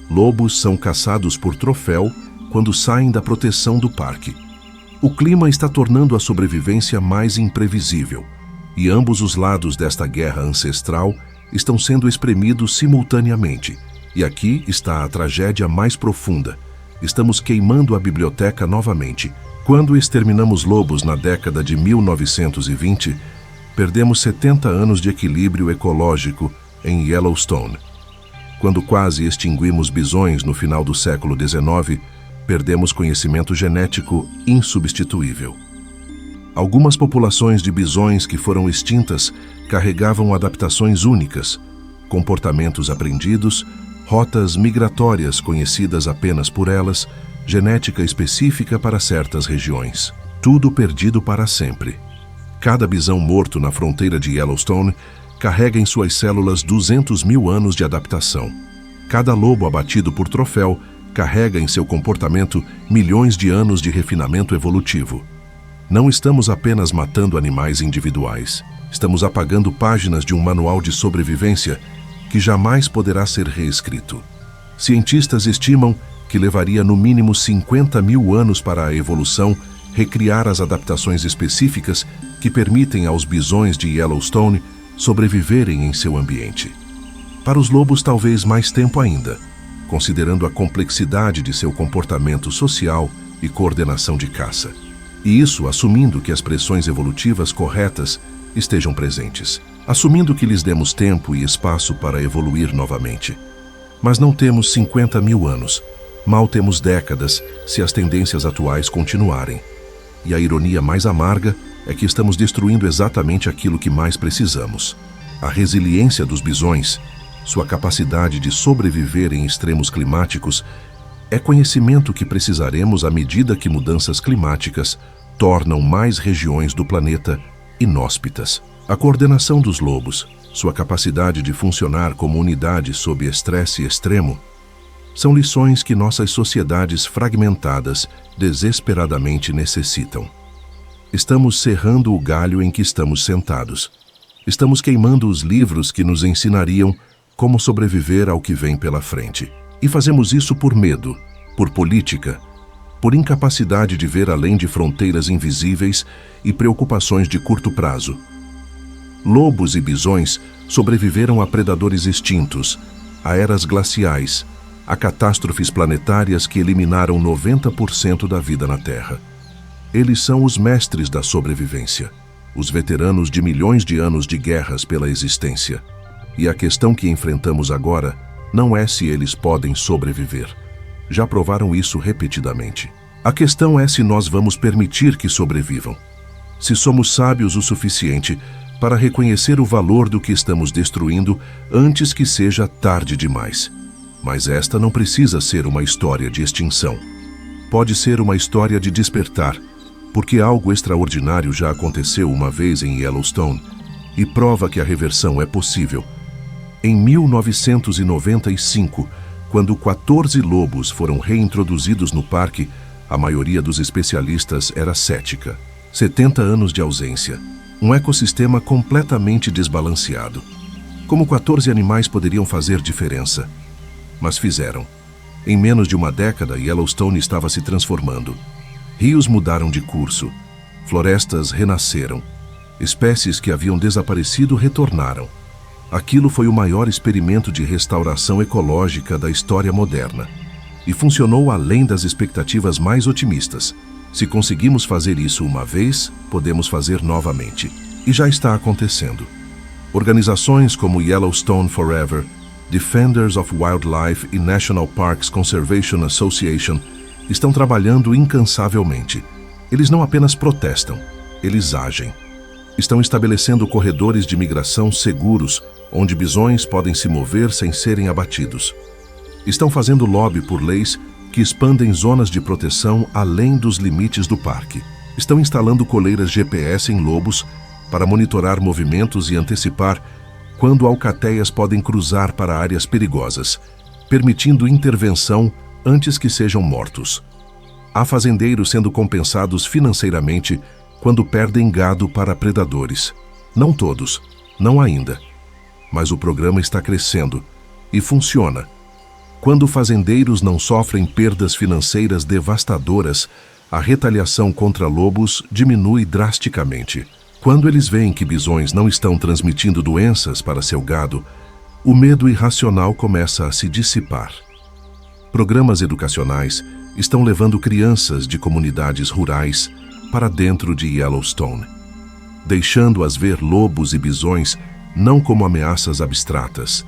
Lobos são caçados por troféu quando saem da proteção do parque. O clima está tornando a sobrevivência mais imprevisível, e ambos os lados desta guerra ancestral estão sendo espremidos simultaneamente. E aqui está a tragédia mais profunda. Estamos queimando a biblioteca novamente. Quando exterminamos lobos na década de 1920, perdemos 70 anos de equilíbrio ecológico em Yellowstone. Quando quase extinguimos bisões no final do século XIX, perdemos conhecimento genético insubstituível. Algumas populações de bisões que foram extintas carregavam adaptações únicas, comportamentos aprendidos, rotas migratórias conhecidas apenas por elas, genética específica para certas regiões. Tudo perdido para sempre. Cada bisão morto na fronteira de Yellowstone carrega em suas células 200 mil anos de adaptação. Cada lobo abatido por troféu carrega em seu comportamento milhões de anos de refinamento evolutivo. Não estamos apenas matando animais individuais. Estamos apagando páginas de um manual de sobrevivência que jamais poderá ser reescrito. Cientistas estimam que levaria no mínimo 50 mil anos para a evolução recriar as adaptações específicas que permitem aos bisões de Yellowstone sobreviverem em seu ambiente. Para os lobos, talvez mais tempo ainda, considerando a complexidade de seu comportamento social e coordenação de caça. E isso assumindo que as pressões evolutivas corretas estejam presentes, assumindo que lhes demos tempo e espaço para evoluir novamente. Mas não temos 50 mil anos, mal temos décadas se as tendências atuais continuarem. E a ironia mais amarga é que estamos destruindo exatamente aquilo que mais precisamos. A resiliência dos bisões, sua capacidade de sobreviver em extremos climáticos, é conhecimento que precisaremos à medida que mudanças climáticas tornam mais regiões do planeta inóspitas. A coordenação dos lobos, sua capacidade de funcionar como unidade sob estresse extremo, são lições que nossas sociedades fragmentadas desesperadamente necessitam. Estamos serrando o galho em que estamos sentados. Estamos queimando os livros que nos ensinariam como sobreviver ao que vem pela frente. E fazemos isso por medo, por política, por incapacidade de ver além de fronteiras invisíveis e preocupações de curto prazo. Lobos e bisões sobreviveram a predadores extintos, a eras glaciais, a catástrofes planetárias que eliminaram 90% da vida na Terra. Eles são os mestres da sobrevivência, os veteranos de milhões de anos de guerras pela existência. E a questão que enfrentamos agora não é se eles podem sobreviver. Já provaram isso repetidamente. A questão é se nós vamos permitir que sobrevivam. Se somos sábios o suficiente para reconhecer o valor do que estamos destruindo antes que seja tarde demais. Mas esta não precisa ser uma história de extinção. Pode ser uma história de despertar, porque algo extraordinário já aconteceu uma vez em Yellowstone e prova que a reversão é possível. Em 1995, quando 14 lobos foram reintroduzidos no parque, a maioria dos especialistas era cética. 70 anos de ausência. Um ecossistema completamente desbalanceado. Como 14 animais poderiam fazer diferença? Mas fizeram. Em menos de uma década, Yellowstone estava se transformando. Rios mudaram de curso. Florestas renasceram. Espécies que haviam desaparecido retornaram. Aquilo foi o maior experimento de restauração ecológica da história moderna. E funcionou além das expectativas mais otimistas. Se conseguimos fazer isso uma vez, podemos fazer novamente. E já está acontecendo. Organizações como Yellowstone Forever, Defenders of Wildlife e National Parks Conservation Association estão trabalhando incansavelmente. Eles não apenas protestam, eles agem. Estão estabelecendo corredores de migração seguros, onde bisões podem se mover sem serem abatidos. Estão fazendo lobby por leis que expandem zonas de proteção além dos limites do parque. Estão instalando coleiras GPS em lobos para monitorar movimentos e antecipar quando alcateias podem cruzar para áreas perigosas, permitindo intervenção antes que sejam mortos. Há fazendeiros sendo compensados financeiramente quando perdem gado para predadores. Não todos, não ainda. Mas o programa está crescendo e funciona. Quando fazendeiros não sofrem perdas financeiras devastadoras, a retaliação contra lobos diminui drasticamente. Quando eles veem que bisões não estão transmitindo doenças para seu gado, o medo irracional começa a se dissipar. Programas educacionais estão levando crianças de comunidades rurais para dentro de Yellowstone, deixando-as ver lobos e bisões não como ameaças abstratas,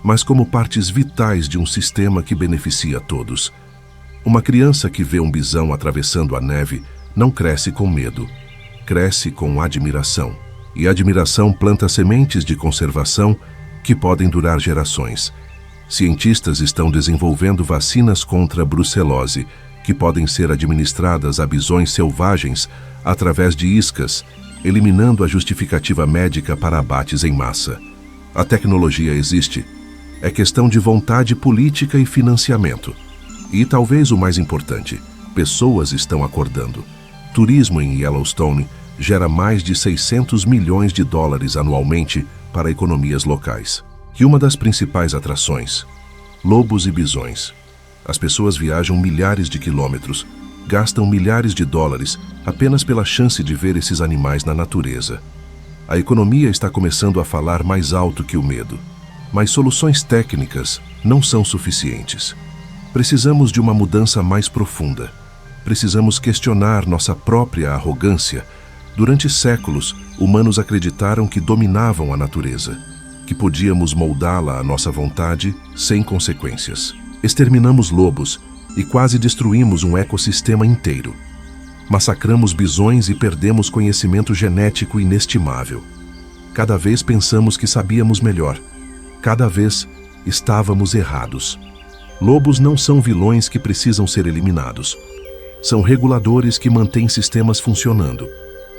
mas como partes vitais de um sistema que beneficia a todos. Uma criança que vê um bisão atravessando a neve não cresce com medo, cresce com admiração. E a admiração planta sementes de conservação que podem durar gerações. Cientistas estão desenvolvendo vacinas contra a brucelose, que podem ser administradas a bisões selvagens através de iscas, eliminando a justificativa médica para abates em massa. A tecnologia existe. É questão de vontade política e financiamento. E talvez o mais importante, pessoas estão acordando. Turismo em Yellowstone gera mais de 600 milhões de dólares anualmente para economias locais. E uma das principais atrações: lobos e bisões. As pessoas viajam milhares de quilômetros, gastam milhares de dólares apenas pela chance de ver esses animais na natureza. A economia está começando a falar mais alto que o medo. Mas soluções técnicas não são suficientes. Precisamos de uma mudança mais profunda. Precisamos questionar nossa própria arrogância. Durante séculos, humanos acreditaram que dominavam a natureza, que podíamos moldá-la à nossa vontade sem consequências. Exterminamos lobos e quase destruímos um ecossistema inteiro. Massacramos bisões e perdemos conhecimento genético inestimável. Cada vez pensamos que sabíamos melhor. Cada vez estávamos errados. Lobos não são vilões que precisam ser eliminados. São reguladores que mantêm sistemas funcionando.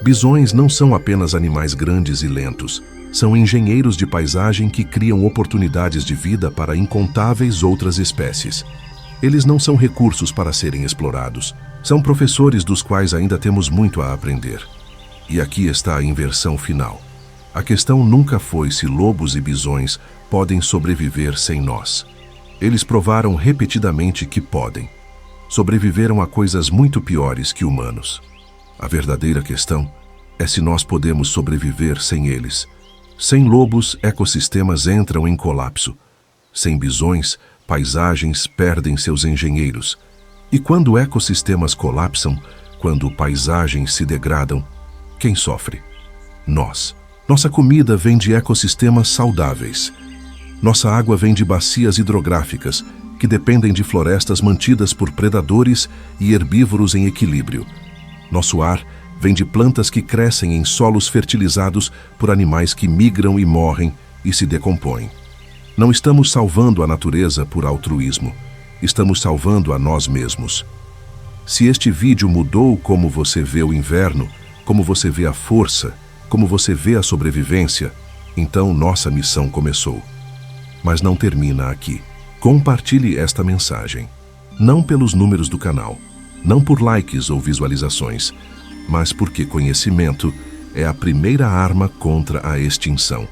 Bisões não são apenas animais grandes e lentos. São engenheiros de paisagem que criam oportunidades de vida para incontáveis outras espécies. Eles não são recursos para serem explorados. São professores dos quais ainda temos muito a aprender. E aqui está a inversão final. A questão nunca foi se lobos e bisões podem sobreviver sem nós. Eles provaram repetidamente que podem. Sobreviveram a coisas muito piores que humanos. A verdadeira questão é se nós podemos sobreviver sem eles. Sem lobos, ecossistemas entram em colapso. Sem bisões, paisagens perdem seus engenheiros. E quando ecossistemas colapsam, quando paisagens se degradam, quem sofre? Nós. Nossa comida vem de ecossistemas saudáveis. Nossa água vem de bacias hidrográficas, que dependem de florestas mantidas por predadores e herbívoros em equilíbrio. Nosso ar vem de plantas que crescem em solos fertilizados por animais que migram e morrem e se decompõem. Não estamos salvando a natureza por altruísmo. Estamos salvando a nós mesmos. Se este vídeo mudou como você vê o inverno, como você vê a força, como você vê a sobrevivência, então nossa missão começou. Mas não termina aqui. Compartilhe esta mensagem. Não pelos números do canal, não por likes ou visualizações, mas porque conhecimento é a primeira arma contra a extinção.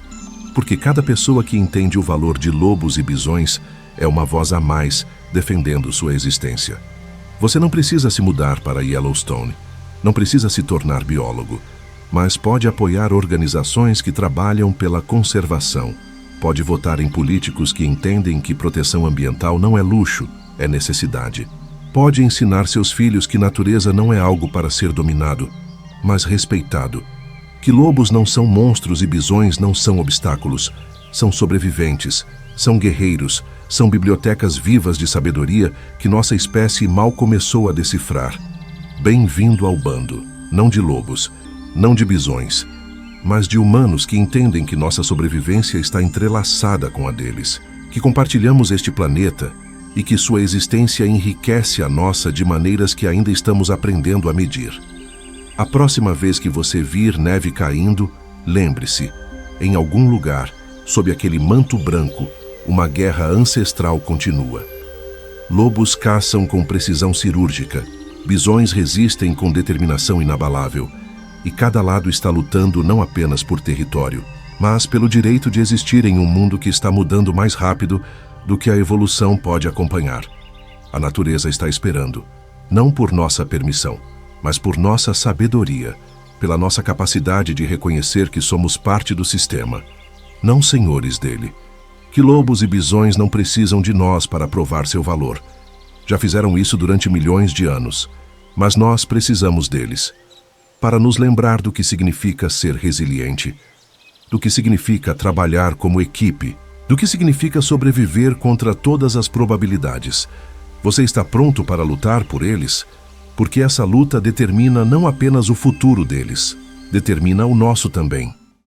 Porque cada pessoa que entende o valor de lobos e bisões é uma voz a mais defendendo sua existência. Você não precisa se mudar para Yellowstone, não precisa se tornar biólogo, mas pode apoiar organizações que trabalham pela conservação. Pode votar em políticos que entendem que proteção ambiental não é luxo, é necessidade. Pode ensinar seus filhos que natureza não é algo para ser dominado, mas respeitado. Que lobos não são monstros e bisões não são obstáculos, são sobreviventes, são guerreiros, são bibliotecas vivas de sabedoria que nossa espécie mal começou a decifrar. Bem-vindo ao bando, não de lobos, não de bisões, mas de humanos que entendem que nossa sobrevivência está entrelaçada com a deles, que compartilhamos este planeta e que sua existência enriquece a nossa de maneiras que ainda estamos aprendendo a medir. A próxima vez que você vir neve caindo, lembre-se, em algum lugar, sob aquele manto branco, uma guerra ancestral continua. Lobos caçam com precisão cirúrgica, bisões resistem com determinação inabalável, e cada lado está lutando não apenas por território, mas pelo direito de existir em um mundo que está mudando mais rápido do que a evolução pode acompanhar. A natureza está esperando, não por nossa permissão, mas por nossa sabedoria, pela nossa capacidade de reconhecer que somos parte do sistema, não senhores dele. Que lobos e bisões não precisam de nós para provar seu valor. Já fizeram isso durante milhões de anos, mas nós precisamos deles, para nos lembrar do que significa ser resiliente, do que significa trabalhar como equipe, do que significa sobreviver contra todas as probabilidades. Você está pronto para lutar por eles? Porque essa luta determina não apenas o futuro deles, determina o nosso também.